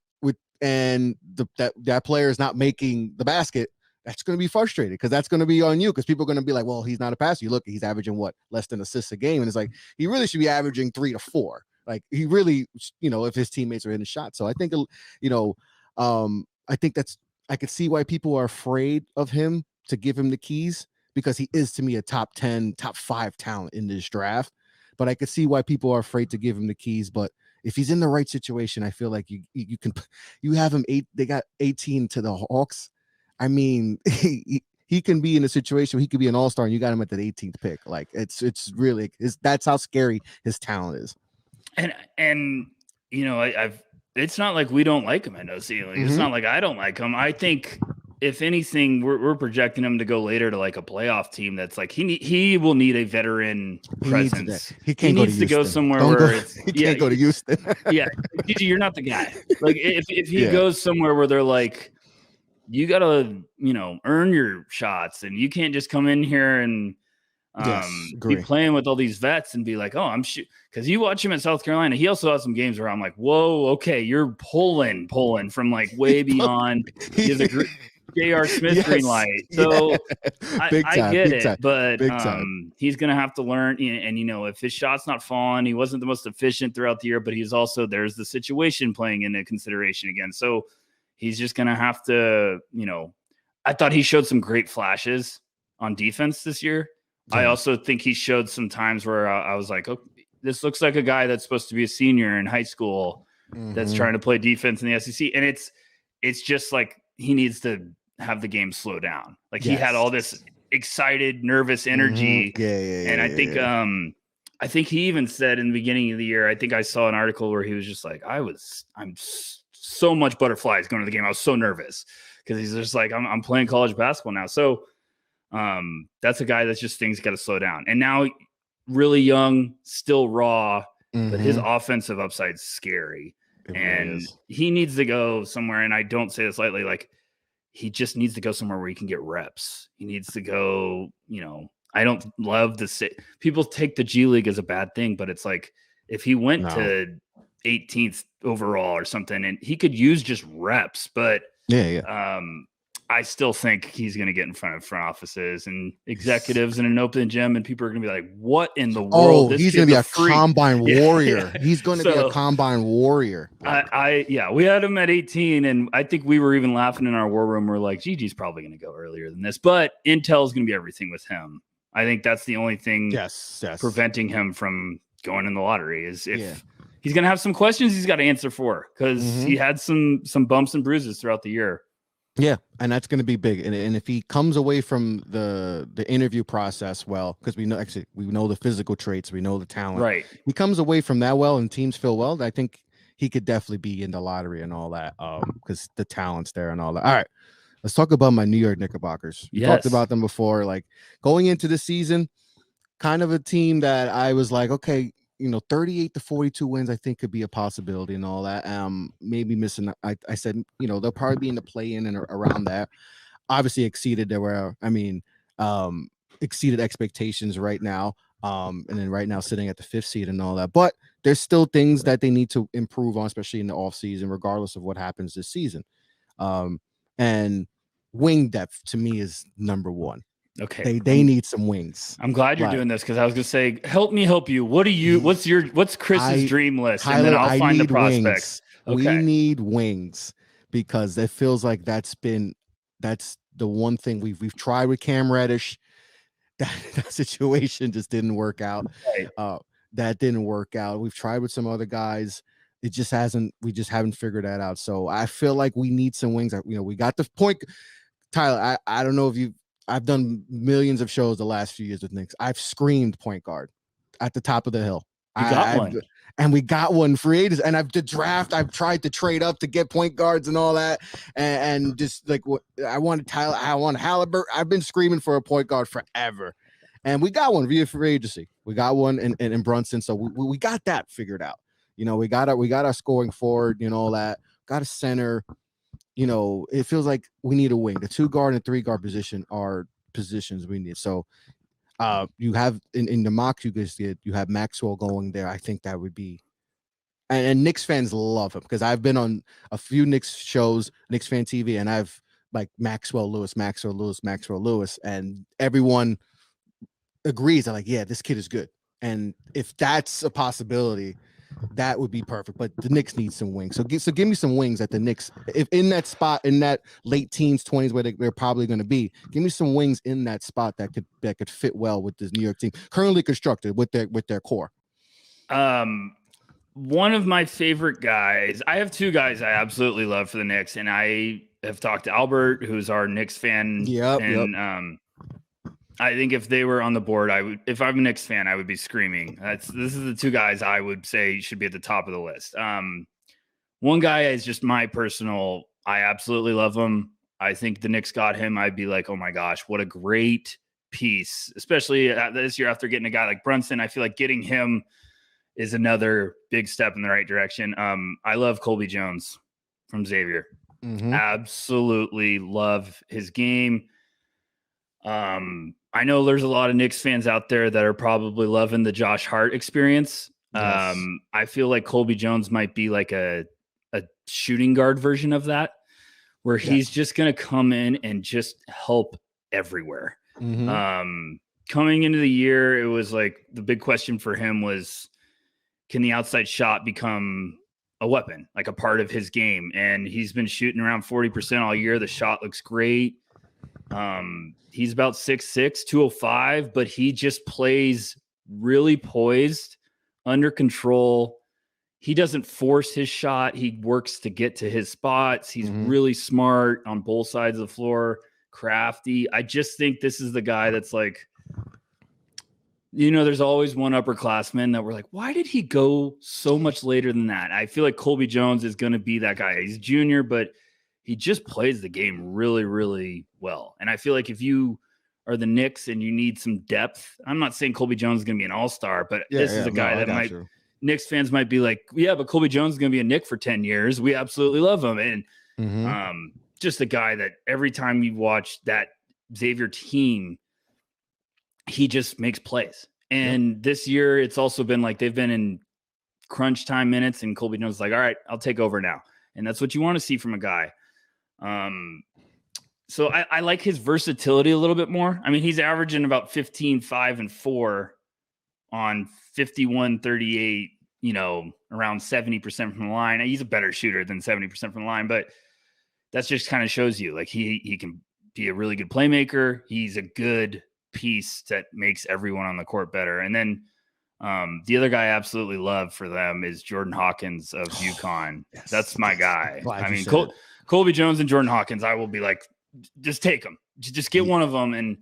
And that player is not making the basket, that's going to be frustrated because that's going to be on you because people are going to be like, well, he's not a passer. You look, he's averaging less than assists a game. And it's like, he really should be averaging 3 to 4. Like he really, if his teammates are hitting shots. So I think, I think I could see why people are afraid of him to give him the keys because he is to me a top 10, top 5 talent in this draft. But I could see why people are afraid to give him the keys. But if he's in the right situation, I feel like you have him they got 18 to the Hawks. I mean, he can be in a situation where he could be an all-star and you got him at the 18th pick. Like it's really, that's how scary his talent is. And it's not like we don't like him at OC. Like, it's not like I don't like him. I think if anything, we're projecting him to go later to like a playoff team. That's like, he will need a veteran presence. He needs to go somewhere where he can't go to Houston. Yeah. You're not the guy. Like if he goes somewhere where they're like, you got to, earn your shots and you can't just come in here and be playing with all these vets and be like, oh, I'm because you watch him at South Carolina. He also has some games where I'm like, whoa, okay, you're pulling from like way beyond. He has a J.R. Smith green light. So I get it, but he's going to have to learn. And, if his shot's not falling, he wasn't the most efficient throughout the year, but he's also, there's the situation playing into consideration again. So he's just going to have to, I thought he showed some great flashes on defense this year. Yeah. I also think he showed some times where I was like, oh, this looks like a guy that's supposed to be a senior in high school that's trying to play defense in the SEC. And it's just like he needs to have the game slow down. Like he had all this excited, nervous energy. And I think he even said in the beginning of the year, I think I saw an article where he was just like, I'm so much butterflies going to the game. I was so nervous because he's just like, I'm playing college basketball now. So that's a guy that's just things got to slow down. And now really young, still raw, but his offensive upside is scary. And he needs to go somewhere. And I don't say this lightly, like he just needs to go somewhere where he can get reps. He needs to go, I don't love to say people take the G League as a bad thing, but it's like if he went to 18th overall or something and he could use just reps, but I still think he's going to get in front of front offices and executives in an open gym, and people are going to be like, "What in the world?" He's going to be a combine warrior. He's going to be a combine warrior. We had him at 18, and I think we were even laughing in our war room. We're like, "Gigi's probably going to go earlier than this," but Intel is going to be everything with him. I think that's the only thing preventing him from going in the lottery is if he's going to have some questions he's got to answer for because he had some bumps and bruises throughout the year. Yeah, and that's going to be big. And if he comes away from the interview process well, because we know the physical traits, we know the talent. Right. He comes away from that well and teams feel well, I think he could definitely be in the lottery and all that because the talent's there and all that. All right, let's talk about my New York Knickerbockers. We talked about them before. Like going into the season, kind of a team that I was like, okay, 38 to 42 wins, I think could be a possibility and all that. Maybe missing. I said, they'll probably be in the play-in and around that. Obviously exceeded exceeded expectations right now. And then right now sitting at the 5th seed and all that. But there's still things that they need to improve on, especially in the offseason, regardless of what happens this season. And wing depth to me is number one. Okay. They need some wings. I'm glad you're doing this because I was gonna say, help me help you. What's Chris's dream list? Tyler, and then I'll find the prospects. Wings. We need wings because it feels like that's the one thing we've tried with Cam Reddish. That situation just didn't work out. Right. That didn't work out. We've tried with some other guys. We just haven't figured that out. So I feel like we need some wings. We got the point. Tyler, I don't know if I've done millions of shows the last few years with Knicks. I've screamed point guard at the top of the hill. You got one. And we got one free agents. And I've tried to trade up to get point guards and all that. And just like what I wanted Tyler, I want Halliburton. I've been screaming for a point guard forever. And we got one via free agency. We got one in Brunson. So we got that figured out. We got our scoring forward, all that. Got a center. It feels like we need a wing. The 2 guard and 3 guard position are positions we need. So you have in the mock you guys did, you have Maxwell going there. I think that would be, and Knicks fans love him because I've been on a few Knicks shows, Knicks fan TV, and I've like Maxwell Lewis, and everyone agrees. They're like, yeah, this kid is good. And if that's a possibility, that would be perfect. But the Knicks need some wings. So give me some wings at the Knicks. If in that spot, in that late teens, 20s, where they're probably going to be, give me some wings in that spot that could fit well with this New York team currently constructed with their core. One of my favorite guys. I have 2 guys I absolutely love for the Knicks, and I have talked to Albert, who's our Knicks fan. Yep. I think if they were on the board, if I'm a Knicks fan, I would be screaming. This is the 2 guys I would say should be at the top of the list. One guy is just my personal, I absolutely love him. I think the Knicks got him. I'd be like, oh my gosh, what a great piece, especially this year after getting a guy like Brunson. I feel like getting him is another big step in the right direction. I love Colby Jones from Xavier. Mm-hmm. Absolutely love his game. I know there's a lot of Knicks fans out there that are probably loving the Josh Hart experience. Yes. I feel like Colby Jones might be like a shooting guard version of that, where he's just going to come in and just help everywhere. Mm-hmm. Coming into the year, it was like the big question for him was, can the outside shot become a weapon, like a part of his game? And he's been shooting around 40% all year. The shot looks great. He's about 6'6", 205, but he just plays really poised, under control. He doesn't force his shot. He works to get to his spots. He's really smart on both sides of the floor, crafty. I just think this is the guy that's like, there's always one upperclassman that we're like, why did he go so much later than that? I feel like Colby Jones is going to be that guy. He's junior, but he just plays the game really, really well. And I feel like if you are the Knicks and you need some depth, I'm not saying Colby Jones is going to be an all-star, but this is a guy that Knicks fans might be like, yeah, but Colby Jones is going to be a Knick for 10 years. We absolutely love him. And just a guy that every time you watch that Xavier team, he just makes plays. And this year it's also been like they've been in crunch time minutes and Colby Jones is like, all right, I'll take over now. And that's what you want to see from a guy. So I like his versatility a little bit more. I mean, he's averaging about 15, 5, and 4 on 51, 38, around 70% from the line. He's a better shooter than 70% from the line, but that's just kind of shows you like he can be a really good playmaker. He's a good piece that makes everyone on the court better. And then the other guy I absolutely love for them is Jordan Hawkins of UConn. Yes, that's my guy. I mean, Colby Jones and Jordan Hawkins, I will be like, just take them. Just get one of them. And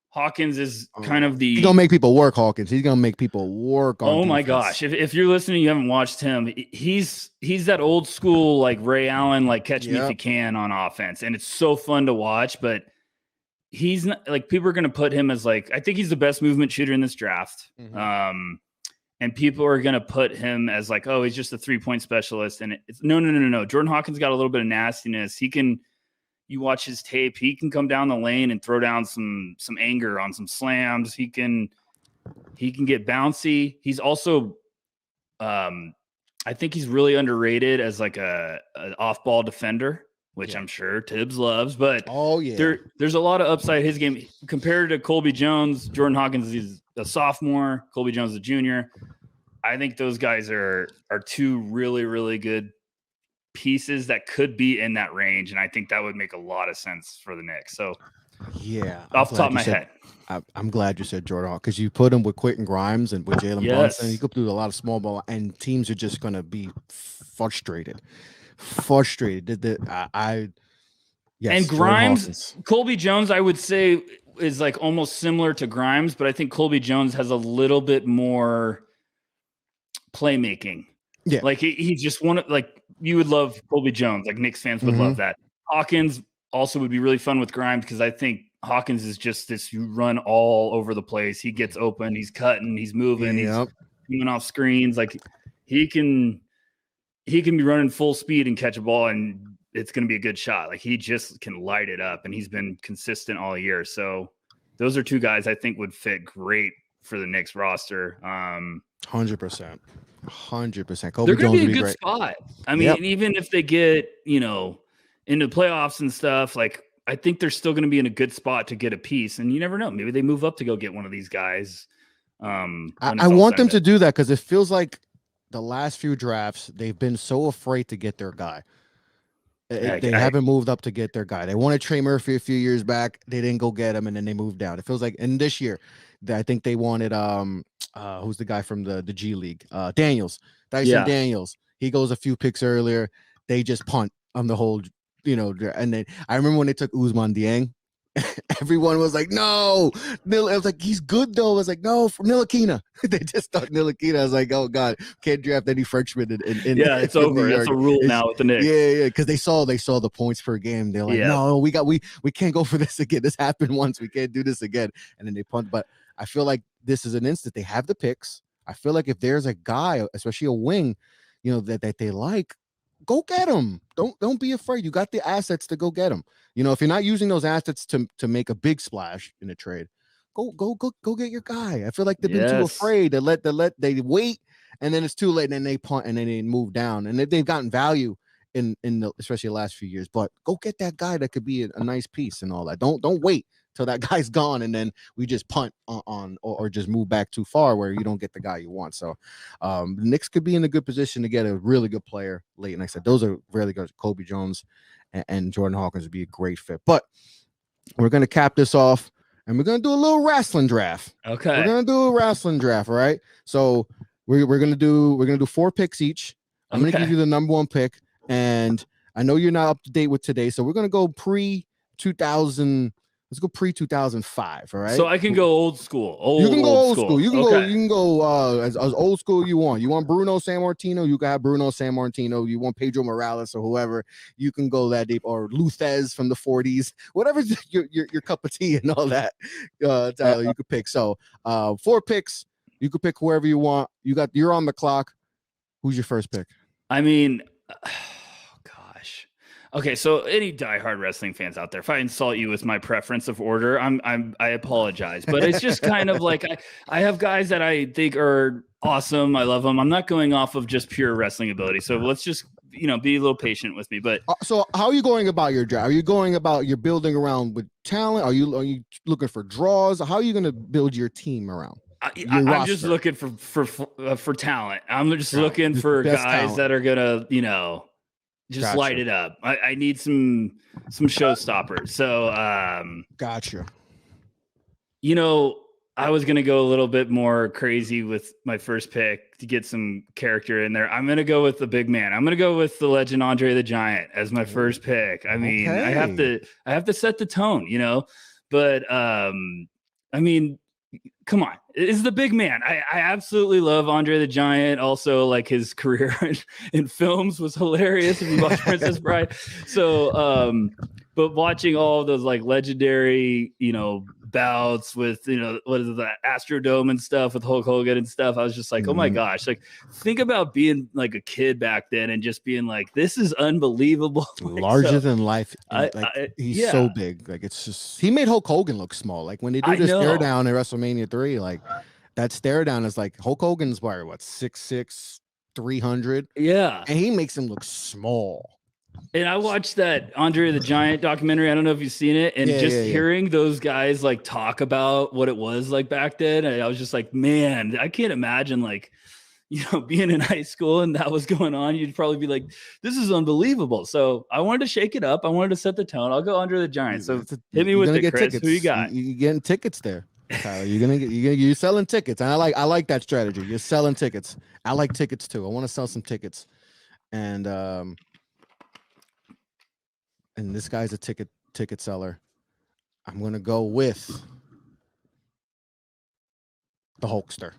Hawkins is kind of he's gonna make people work. Hawkins, he's gonna make people work on defense. My gosh, if you're listening, you haven't watched him. He's that old school like Ray Allen, like catch me if you can on offense, and it's so fun to watch. But he's not like people are gonna put him as like, I think he's the best movement shooter in this draft. And people are gonna put him as like, oh, he's just a 3-point specialist. And it's no. Jordan Hawkins got a little bit of nastiness. You watch his tape, he can come down the lane and throw down some anger on some slams. He can get bouncy. He's also, I think he's really underrated as like an off-ball defender. which I'm sure Tibbs loves. But there's a lot of upside his game compared to Colby Jones. Jordan Hawkins is a sophomore. Colby Jones is a junior. I think those guys are two really, really good pieces that could be in that range, and I think that would make a lot of sense for the Knicks. So, off the top of my head, I'm glad you said Jordan because you put him with Quentin Grimes and with Jalen Brunson. You could do a lot of small ball, and teams are just going to be frustrated. And Grimes, Colby Jones, I would say is like almost similar to Grimes, but I think Colby Jones has a little bit more playmaking. Yeah, like he's just one of like. You would love Colby Jones, like Knicks fans would love that. Hawkins also would be really fun with Grimes because I think Hawkins is just this run all over the place. He gets open, he's cutting, he's moving, he's coming off screens. Like he can be running full speed and catch a ball, and it's going to be a good shot. Like he just can light it up, and he's been consistent all year. So those are two guys I think would fit great for the Knicks roster. 100%. 100%. They're going to be a good spot. I mean, even if they get, into playoffs and stuff, like I think they're still going to be in a good spot to get a piece. And you never know. Maybe they move up to go get one of these guys. I want them to do that because it feels like the last few drafts, they've been so afraid to get their guy. They haven't moved up to get their guy. They wanted Trey Murphy a few years back. They didn't go get him, and then they moved down. It feels like, and this year, I think they wanted who's the guy from the G League? Daniels. Dyson Daniels. He goes a few picks earlier. They just punt on the whole, and then I remember when they took Ousmane Dieng. Everyone was like, no. I was like, he's good though. I was like, no, for Ntilikina. They just thought Ntilikina. I was like, oh God, can't draft any Frenchman in it's over. That's a rule now with the Knicks. Yeah, because they saw the points per game. They're like, no, we can't go for this again. This happened once. We can't do this again. And then they punt. But I feel like this is an instant. They have the picks. I feel like if there's a guy, especially a wing, that they like, go get him. Don't be afraid. You got the assets to go get him. If you're not using those assets to make a big splash in a trade, go get your guy. I feel like they've been too afraid to they wait, and then it's too late, and then they punt, and then they move down, and they've gotten value in especially the last few years. But go get that guy that could be a nice piece and all that. Don't wait till that guy's gone, and then we just punt on or just move back too far where you don't get the guy you want. So the Knicks could be in a good position to get a really good player late. And like I said, those are really good. Colby Jones and Jordan Hawkins would be a great fit. But we're going to cap this off, and we're going to do a little wrestling draft. Okay. We're going to do a wrestling draft, all right? So we're going to do 4 picks each. I'm going to give you the number 1 pick, and I know you're not up to date with today, so we're going to go pre-2000. Let's go pre-2005, all right? So I can go old school. You can go old school. You can go as old school you want. You want Bruno Sammartino, you got Bruno Sammartino. You want Pedro Morales or whoever, you can go that deep. Or Luthez from the 40s. Whatever's your cup of tea and all that, Tyler, you could pick. So 4 picks. You could pick whoever you want. You're on the clock. Who's your first pick? I mean, okay, so any diehard wrestling fans out there, if I insult you with my preference of order, I apologize. But it's just kind of like I have guys that I think are awesome. I love them. I'm not going off of just pure wrestling ability. So let's just be a little patient with me. But so how are you going about your draft? Are you going about you're building around with talent? Are you looking for draws? How are you going to build your team around? I'm just looking for talent. I'm just looking for guys talent that are gonna just light it up. I need some showstoppers. So gotcha. I was gonna go a little bit more crazy with my first pick to get some character in there. I'm gonna go with the big man. I'm gonna go with the legend Andre the Giant as my first pick. I mean, I have to set the tone, But I mean, come on, it's the big man. I absolutely love Andre the Giant. Also, like his career in films was hilarious if you watch Princess Bride. So, but watching all of those like legendary, bouts with, what is it, the Astrodome and stuff with Hulk Hogan and stuff, I was just like, oh my gosh, like think about being like a kid back then and just being like, this is unbelievable. Larger than life. He's so big. Like it's just, he made Hulk Hogan look small. Like when they do this stare down at WrestleMania 3, like that stare down is like Hulk Hogan's what 6'6", 300. Yeah. And he makes him look small. And I watched that Andre the Giant documentary. I don't know if you've seen it, and hearing those guys like talk about what it was like back then, and I was just like, man, I can't imagine like, being in high school and that was going on. You'd probably be like, this is unbelievable. So I wanted to shake it up. I wanted to set the tone. I'll go Andre the Giant. So hit me with it, Chris. Tickets. Who you got? You're getting tickets there, Tyler. You're selling tickets, and I like that strategy. You're selling tickets. I like tickets too. I want to sell some tickets, and this guy's a ticket seller. I'm gonna go with the Hulkster.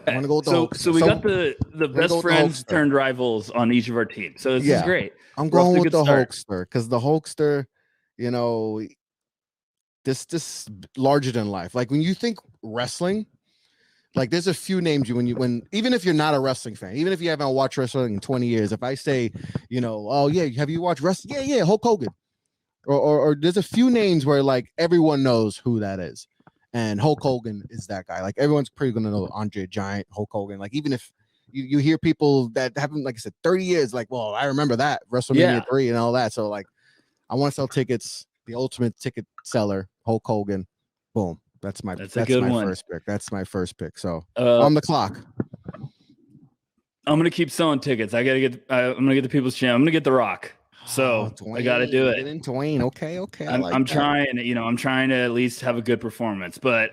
I'm gonna go with the Hulkster. So we got the best friends turned rivals on each of our teams. So this is great. I'm going with the Hulkster because the Hulkster, this larger than life. Like when you think wrestling, like there's a few names when even if you're not a wrestling fan, even if you haven't watched wrestling in 20 years, if I say, oh yeah, have you watched wrestling? Yeah, Hulk Hogan. Or there's a few names where like everyone knows who that is. And Hulk Hogan is that guy. Like everyone's pretty gonna know Andre the Giant, Hulk Hogan. Like even if you hear people that haven't, like I said, 30 years, like, well, I remember that WrestleMania 3 and all that. So like, I want to sell tickets. The ultimate ticket seller, Hulk Hogan. Boom. That's my first pick. That's my first pick. So on the clock. I'm gonna keep selling tickets. I'm gonna get the People's Champ. I'm gonna get The Rock. So Dwayne, I got to do it. Dwayne. Okay. I'm trying. I'm trying to at least have a good performance, but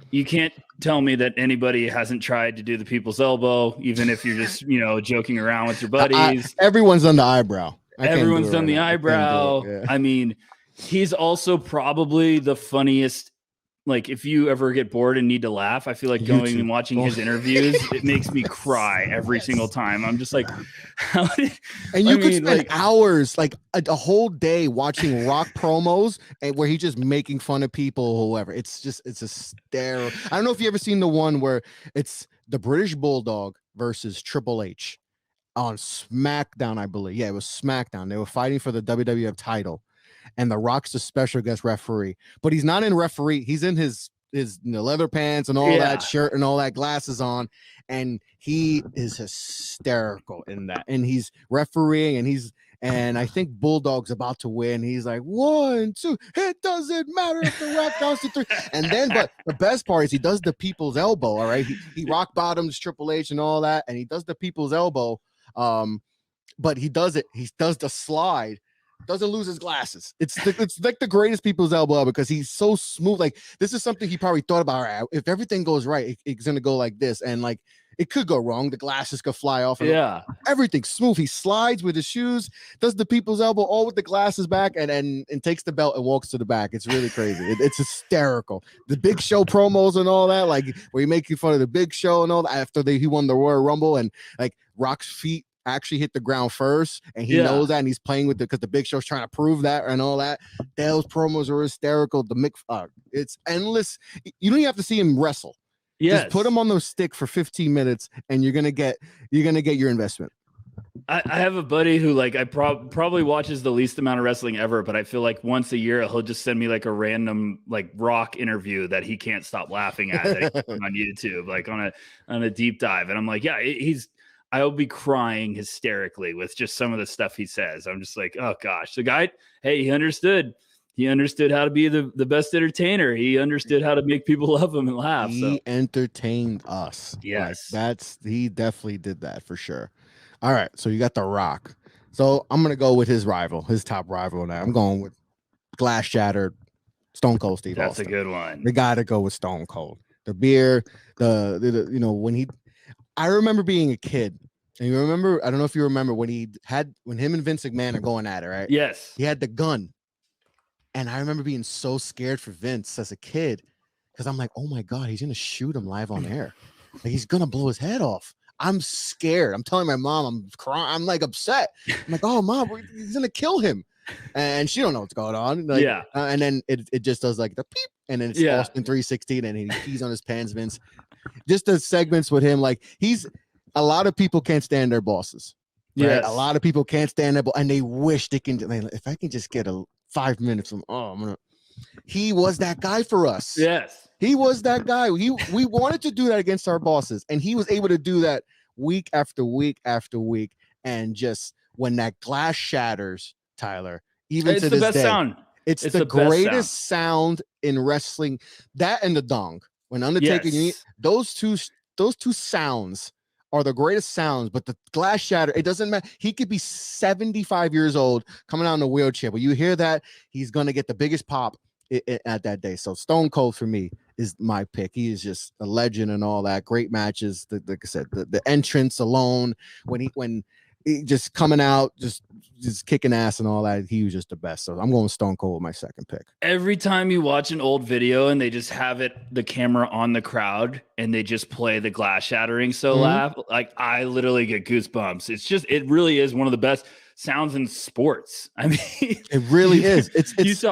you can't tell me that anybody hasn't tried to do the people's elbow, even if you're just joking around with your buddies. Everyone's done the eyebrow. Everyone's done the eyebrow. I mean, he's also probably the funniest. Like if you ever get bored and need to laugh, I feel like going and watching his interviews, it makes me cry every single time. I'm just like, you could spend hours, like a whole day watching Rock promos and where he's just making fun of people or whoever. It's hysterical. I don't know if you ever seen the one where it's the British Bulldog versus Triple H on SmackDown, I believe. Yeah, it was SmackDown. They were fighting for the WWF title. And The Rock's the special guest referee, but he's not in referee. He's in his leather pants and all that shirt and all that glasses on. And he is hysterical in that. And he's refereeing and I think Bulldog's about to win. He's like, 1, 2, it doesn't matter if the Rock counts to 3. And then, but the best part is he does the people's elbow. All right. He rock bottoms Triple H and all that. And he does the people's elbow. But he does the slide. Doesn't lose his glasses. It's like the greatest people's elbow because he's so smooth. Like this is something he probably thought about. All right, if everything goes right, it's gonna go like this, and like it could go wrong. The glasses could fly off. And everything's smooth. He slides with his shoes, does the people's elbow, all with the glasses back, and takes the belt and walks to the back. It's really crazy. It's hysterical. The Big Show promos and all that, like where he making fun of the Big Show and all that after he won the Royal Rumble, and like Rock's feet actually hit the ground first, and he knows that, and he's playing with it because the Big Show's trying to prove that and all that. Those promos are hysterical. It's endless. You don't even have to see him wrestle. Just put him on the stick for 15 minutes, and you're gonna get your investment. I have a buddy who like probably watches the least amount of wrestling ever, but I feel like once a year he'll just send me like a random like Rock interview that he can't stop laughing at that on YouTube, like on a deep dive, and I'm like, I'll be crying hysterically with just some of the stuff he says. I'm just like, oh gosh, the guy, hey, he understood how to be the best entertainer. He understood how to make people love him and laugh. He entertained us. Yes. Like he definitely did that for sure. All right. So you got The Rock. So I'm going to go with his top rival now. I'm going with glass shattered Stone Cold Steve Austin. That's a good one. We got to go with Stone Cold. The beer, I remember being a kid, and I don't know if you remember when him and Vince McMahon are going at it, right? Yes. He had the gun. And I remember being so scared for Vince as a kid because I'm like, oh my God, he's going to shoot him live on air. Like he's going to blow his head off. I'm scared. I'm telling my mom, I'm crying. I'm like upset. I'm like, oh mom, he's going to kill him. And she don't know what's going on. Like, and then it just does like the peep. And then it's Austin 316 and he pees on his pants, Vince. Just the segments with him, like a lot of people can't stand their bosses. Right? Yes. A lot of people can't stand that, and they wish they can. If I can just get 5 minutes from, he was that guy for us. Yes, he was that guy. We wanted to do that against our bosses, and he was able to do that week after week after week, and just when that glass shatters, Tyler, even It's to the this best day. sound. It's the the best greatest sound in wrestling. That and the dong. When Undertaker, Yes. those two sounds are the greatest sounds. But the glass shatter, it doesn't matter. He could be 75 years old coming out in a wheelchair, but you hear that, he's gonna get the biggest pop at that day. So Stone Cold for me is my pick. He is just a legend and all that. Great matches. Like I said, the entrance alone, when he just coming out, just kicking ass and all that, he was just the best. So I'm going Stone Cold with my second pick. Every time you watch an old video and they just have the camera on the crowd and they just play the glass shattering so loud, like I literally get goosebumps. It really is one of the best sounds in sports. I mean, it really is. It's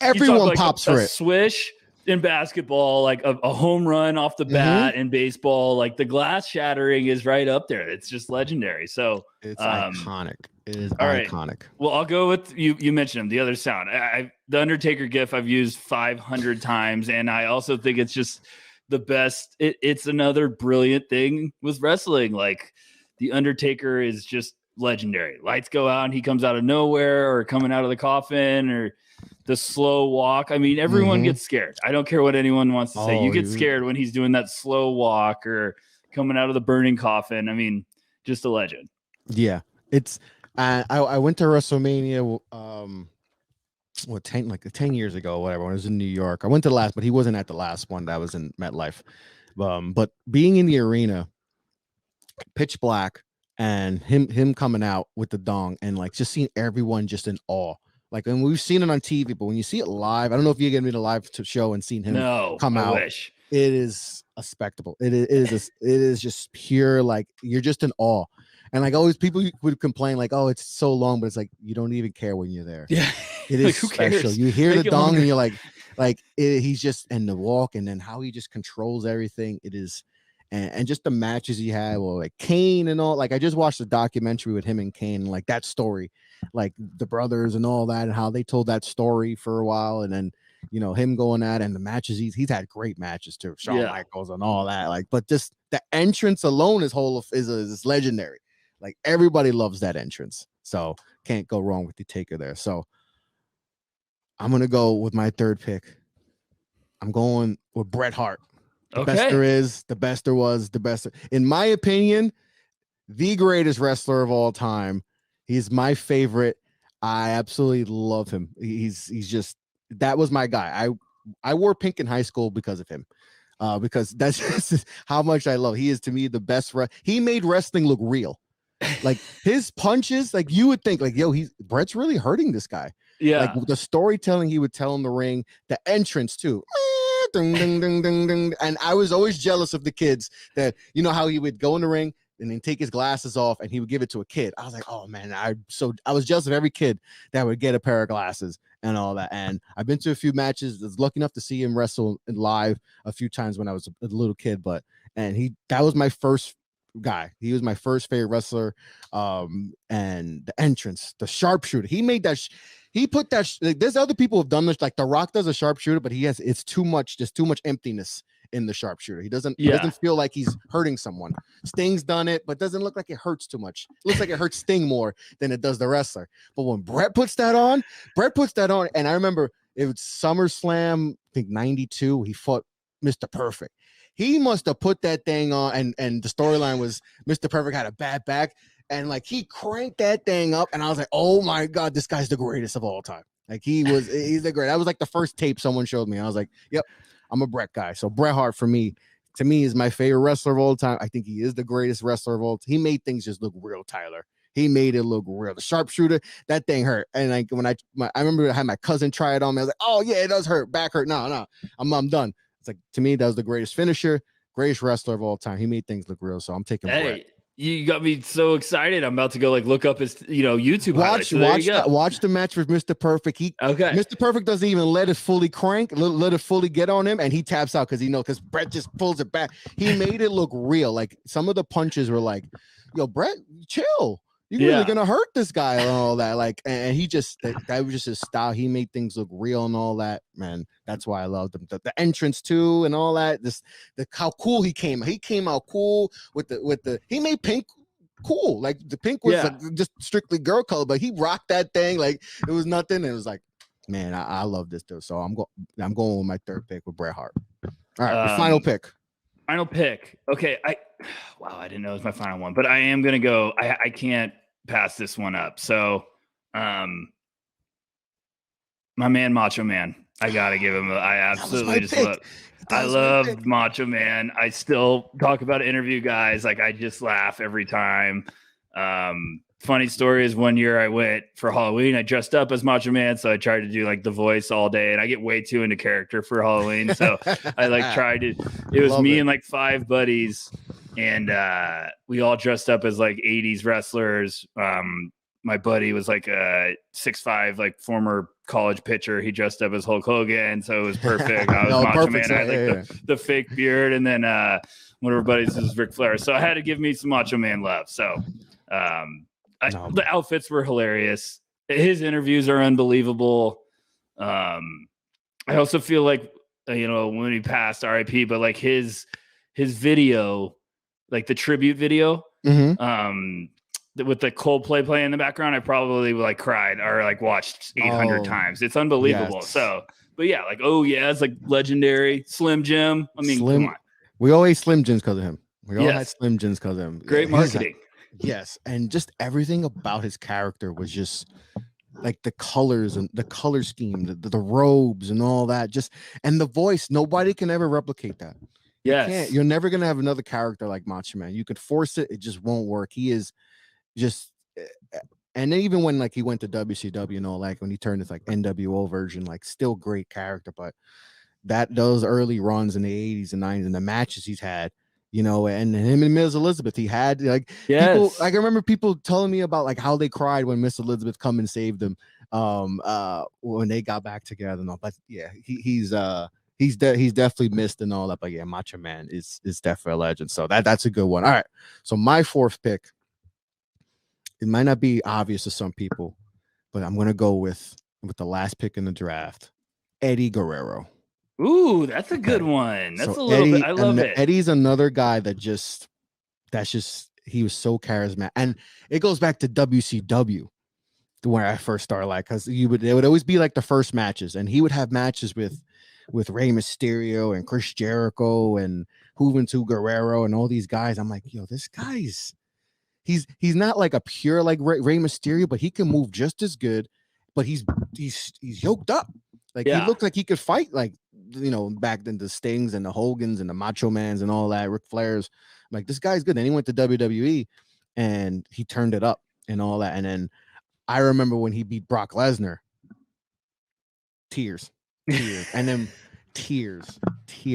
everyone like pops a for it. Swish in basketball, like a home run off the bat in baseball, like the glass shattering is right up there. It's just legendary. So it's iconic. It is all right. iconic. Well, I'll go with you. You mentioned him, the other sound. The Undertaker gif I've used 500 times, and I also think it's just the best. It's another brilliant thing with wrestling. Like the Undertaker is just legendary. Lights go out and he comes out of nowhere, or coming out of the coffin, or the slow walk. I mean, everyone gets scared. I don't care what anyone wants to say. You get scared when he's doing that slow walk or coming out of the burning coffin. I mean, just a legend. Yeah, it's. I went to WrestleMania 10 years ago, or whatever. When I was in New York. I went to the last, but he wasn't at the last one. That was in MetLife. But being in the arena, pitch black, and him coming out with the dong, and like just seeing everyone just in awe. Like, and we've seen it on TV, but when you see it live, I don't know if you're gonna be the live show and seen him come out. Wish. It is a spectacle. It is just pure, like you're just in awe. And like always, people would complain like, "Oh, it's so long," but it's like you don't even care when you're there. Yeah, it is like, who special. cares? You hear Make the it dong, longer. and you're like he's just in the walk, and then how he just controls everything. It is, and just the matches he had, well, like Kane and all. Like I just watched a documentary with him and Kane, and like that story, like the brothers and all that, and how they told that story for a while, and then him going at, and the matches he's had great matches too, Shawn Michaels and all that. Like, but just the entrance alone is legendary. Like everybody loves that entrance, so can't go wrong with the Taker there. So I'm gonna go with my third pick. I'm going with Bret Hart. The best there is, the best there was, the best. In my opinion, the greatest wrestler of all time. He's my favorite. I absolutely love him. He's just, that was my guy. I wore pink in high school because of him. Because that's just how much I love. He is to me the best. He made wrestling look real. Like his punches, like you would think, like, yo, Bret's really hurting this guy. Yeah, like the storytelling he would tell in the ring, the entrance too. Ding, ding, ding, ding, ding. And I was always jealous of the kids that, how he would go in the ring and then take his glasses off and he would give it to a kid. I was like, oh man, I was jealous of every kid that would get a pair of glasses and all that. And I've been to a few matches. I was lucky enough to see him wrestle live a few times when I was a little kid, that was my first guy. He was my first favorite wrestler. And the entrance, the sharpshooter, he made that. He put that. Like, there's other people who've done this. Like The Rock does a sharpshooter, but it's too much emptiness in the sharpshooter. He doesn't feel like he's hurting someone. Sting's done it, but doesn't look like it hurts too much. It looks like it hurts Sting more than it does the wrestler. But when Bret puts that on, and I remember it was SummerSlam, I think 92. He fought Mr. Perfect. He must have put that thing on, and the storyline was Mr. Perfect had a bad back, and like he cranked that thing up, and I was like, oh my God, this guy's the greatest of all time. Like he's the great. That was like the first tape someone showed me. I was like, yep, I'm a Bret guy. So Bret Hart to me is my favorite wrestler of all time. I think he is the greatest wrestler of all time. He made things just look real, Tyler. He made it look real. The sharpshooter, that thing hurt. And like when I remember I had my cousin try it on me. I was like, oh yeah, it does hurt. Back hurt. No, I'm done. It's like, to me, that was the greatest finisher, greatest wrestler of all time. He made things look real. So I'm taking Bret. You got me so excited. I'm about to go look up his YouTube watch the match with Mr. Perfect. Mr. Perfect doesn't even let it fully crank, let it fully get on him, and he taps out because Bret just pulls it back. He made it look real. Like some of the punches were like, yo, Bret, chill. You're really gonna hurt this guy and all that. Like, and he just that was just his style. He made things look real and all that. Man, that's why I loved him. The entrance too and all that. How cool he came. He came out cool with the. He made pink cool. Like the pink was like just strictly girl color, but he rocked that thing like it was nothing. And it was like, man, I love this dude. So I'm going with my third pick with Bret Hart. All right, your final pick. Final pick. Okay, I didn't know it was my final one, but I am gonna go. I can't pass this one up. So, my man, Macho Man. I gotta give him. I absolutely just love. I love Macho Man. I still talk about interview guys. Like I just laugh every time. Funny story is one year I went for Halloween. I dressed up as Macho Man, so I tried to do like the voice all day, and I get way too into character for Halloween. So I like tried to. It was me and like 5 buddies, and we all dressed up as like 80s wrestlers. My buddy was like a 6'5", like former college pitcher. He dressed up as Hulk Hogan, so it was perfect. I was Macho Man. I had like the fake beard, and then one of our buddies is Ric Flair. So I had to give me some Macho Man love. So the outfits were hilarious. His interviews are unbelievable. I also feel like when he passed, R.I.P. But like his video, like the tribute video, with the Coldplay playing in the background, I probably like cried or like watched 800 times. It's unbelievable. Yes. So, but yeah, like it's like legendary. Slim Jim. I mean, come on. We all ate Slim Jims because of him. We all had Slim Jims because of him. Great marketing. Yes, and just everything about his character was just like the colors and the color scheme, the robes and all that. Just and the voice. Nobody can ever replicate that. Yes, you're never gonna have another character like Macho Man. You could force it, it just won't work. He is just, and then even when like he went to WCW and all, like when he turned his like NWO version, like still great character, but those early runs in the 80s and 90s and the matches he's had. And him and Miss Elizabeth, he had like people. Like I remember people telling me about like how they cried when Miss Elizabeth come and saved them, when they got back together and all. But yeah, he's definitely missed and all that. But yeah, Macho Man is definitely a legend. So that's a good one. All right, so my fourth pick, it might not be obvious to some people, but I'm gonna go with the last pick in the draft, Eddie Guerrero. Ooh, that's a good one. That's a little bit. I love it. Eddie's another guy he was so charismatic, and it goes back to WCW, where I first started. Like, because they would always be like the first matches, and he would have matches with Rey Mysterio and Chris Jericho and Juventud Guerrero and all these guys. I'm like, yo, this guy's he's not like a pure like Rey Mysterio, but he can move just as good. But he's yoked up. Like he looked like he could fight like. Back then the Stings and the Hogans and the Macho Mans and all that, Ric Flair's. I'm like, this guy's good. Then he went to WWE and he turned it up and all that. And then I remember when he beat Brock Lesnar, tears, and then tears.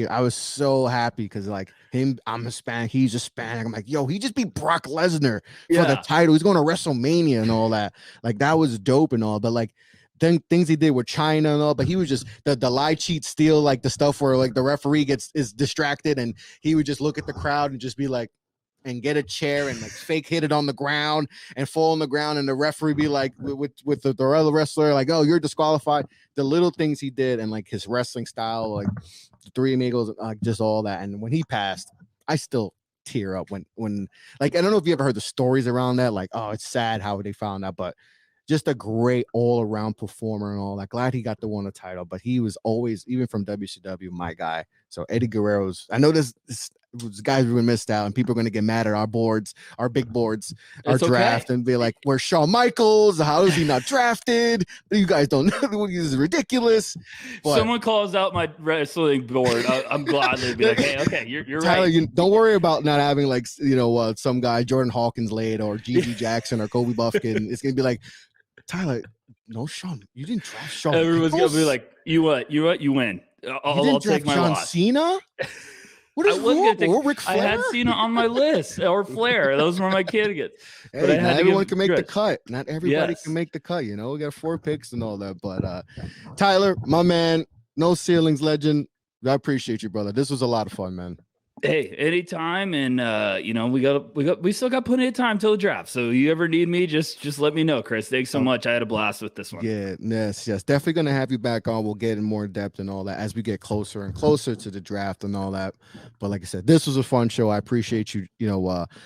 I was so happy because like him, I'm Hispanic, he's Hispanic. I'm like, yo, he just beat Brock Lesnar for the title. He's going to WrestleMania and all that. Like that was dope and all, but like then things he did with China and all, but he was just the lie, cheat, steal, like the stuff where like the referee is distracted and he would just look at the crowd and just be like, and get a chair and like fake hit it on the ground and fall on the ground, and the referee be like with the other wrestler like, oh, you're disqualified. The little things he did and like his wrestling style, like the Three Amigos, like just all that. And when he passed, I still tear up when like, I don't know if you ever heard the stories around that, like, oh, it's sad how they found out, but just a great all-around performer and all that. Glad he got to win a title, but he was always, even from WCW, my guy. So Eddie Guerrero's, I know this guys we missed out, and people are going to get mad at our boards, our big boards, our draft, and be like, where's Shawn Michaels? How is he not drafted? You guys don't know. This is ridiculous. But someone calls out my wrestling board, I'm gladly be like, hey, okay, you're Tyler, right. Don't worry about not having like, some guy, Jordan Hawkins late or G.G. Jackson or Kobe Buffkin. It's going to be like, Tyler, no, Shawn, you didn't draft Shawn. Everyone's going to be like, you win. I'll take my loss. Cena? What is Ric Flair? I had Cena on my list, or Flair. Those were my candidates. Hey, but not everyone can make the cut. Not everybody can make the cut. We got 4 picks and all that. But Tyler, my man, no ceilings legend. I appreciate you, brother. This was a lot of fun, man. Hey, anytime. And we still got plenty of time till the draft. So you ever need me, just let me know, Chris. Thanks so much. I had a blast with this one. Yeah, yes. Definitely gonna have you back on. We'll get in more depth and all that as we get closer and closer to the draft and all that. But like I said, this was a fun show. I appreciate you,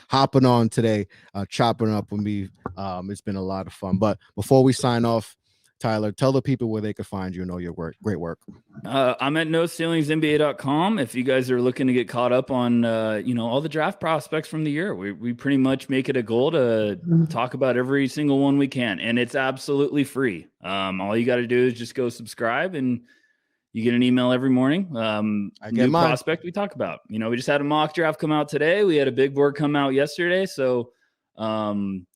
hopping on today, chopping up with me. It's been a lot of fun. But before we sign off, Tyler, tell the people where they can find you and all your work. Great work. I'm at NoCeilingsNBA.com. If you guys are looking to get caught up on, all the draft prospects from the year, we pretty much make it a goal to talk about every single one we can. And it's absolutely free. All you got to do is just go subscribe and you get an email every morning. I get mine. Prospect we talk about. We just had a mock draft come out today. We had a big board come out yesterday. So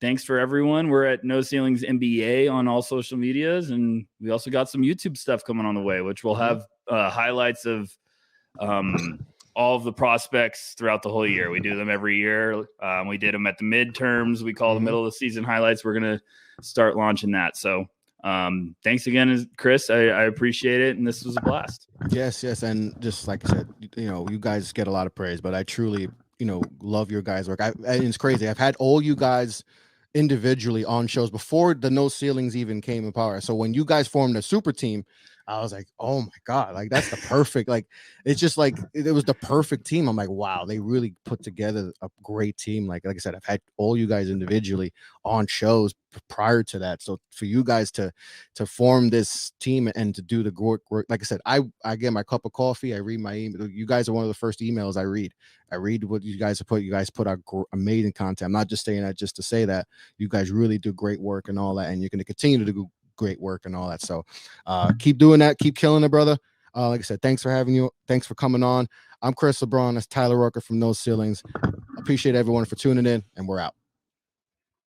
thanks for everyone. We're at No Ceilings NBA on all social medias, and we also got some YouTube stuff coming on the way, which will have highlights of all of the prospects throughout the whole year. We do them every year. We did them at the midterms. We call the middle of the season highlights. We're going to start launching that. So thanks again, Chris. I appreciate it, and this was a blast. Yes, and just like I said, you guys get a lot of praise, but I truly love your guys' work. And it's crazy. I've had all you guys individually on shows before the No Ceilings even came in power. So when you guys formed a super team, I was like, oh my God, like that's the perfect, like, it's just like, it was the perfect team. I'm like, wow, they really put together a great team. Like I said, I've had all you guys individually on shows prior to that. So for you guys to form this team and to do the work, like I said, I get my cup of coffee. I read my email. You guys are one of the first emails I read. I read what you guys have put. You guys put out amazing content. I'm not just saying that just to say that. You guys really do great work and all that. And you're going to continue to do great work and all that. So keep doing that. Keep killing it, brother. Like I said, thanks for having you. Thanks for coming on. I'm Chris LeBron. That's Tyler Rucker from No Ceilings. Appreciate everyone for tuning in, and we're out.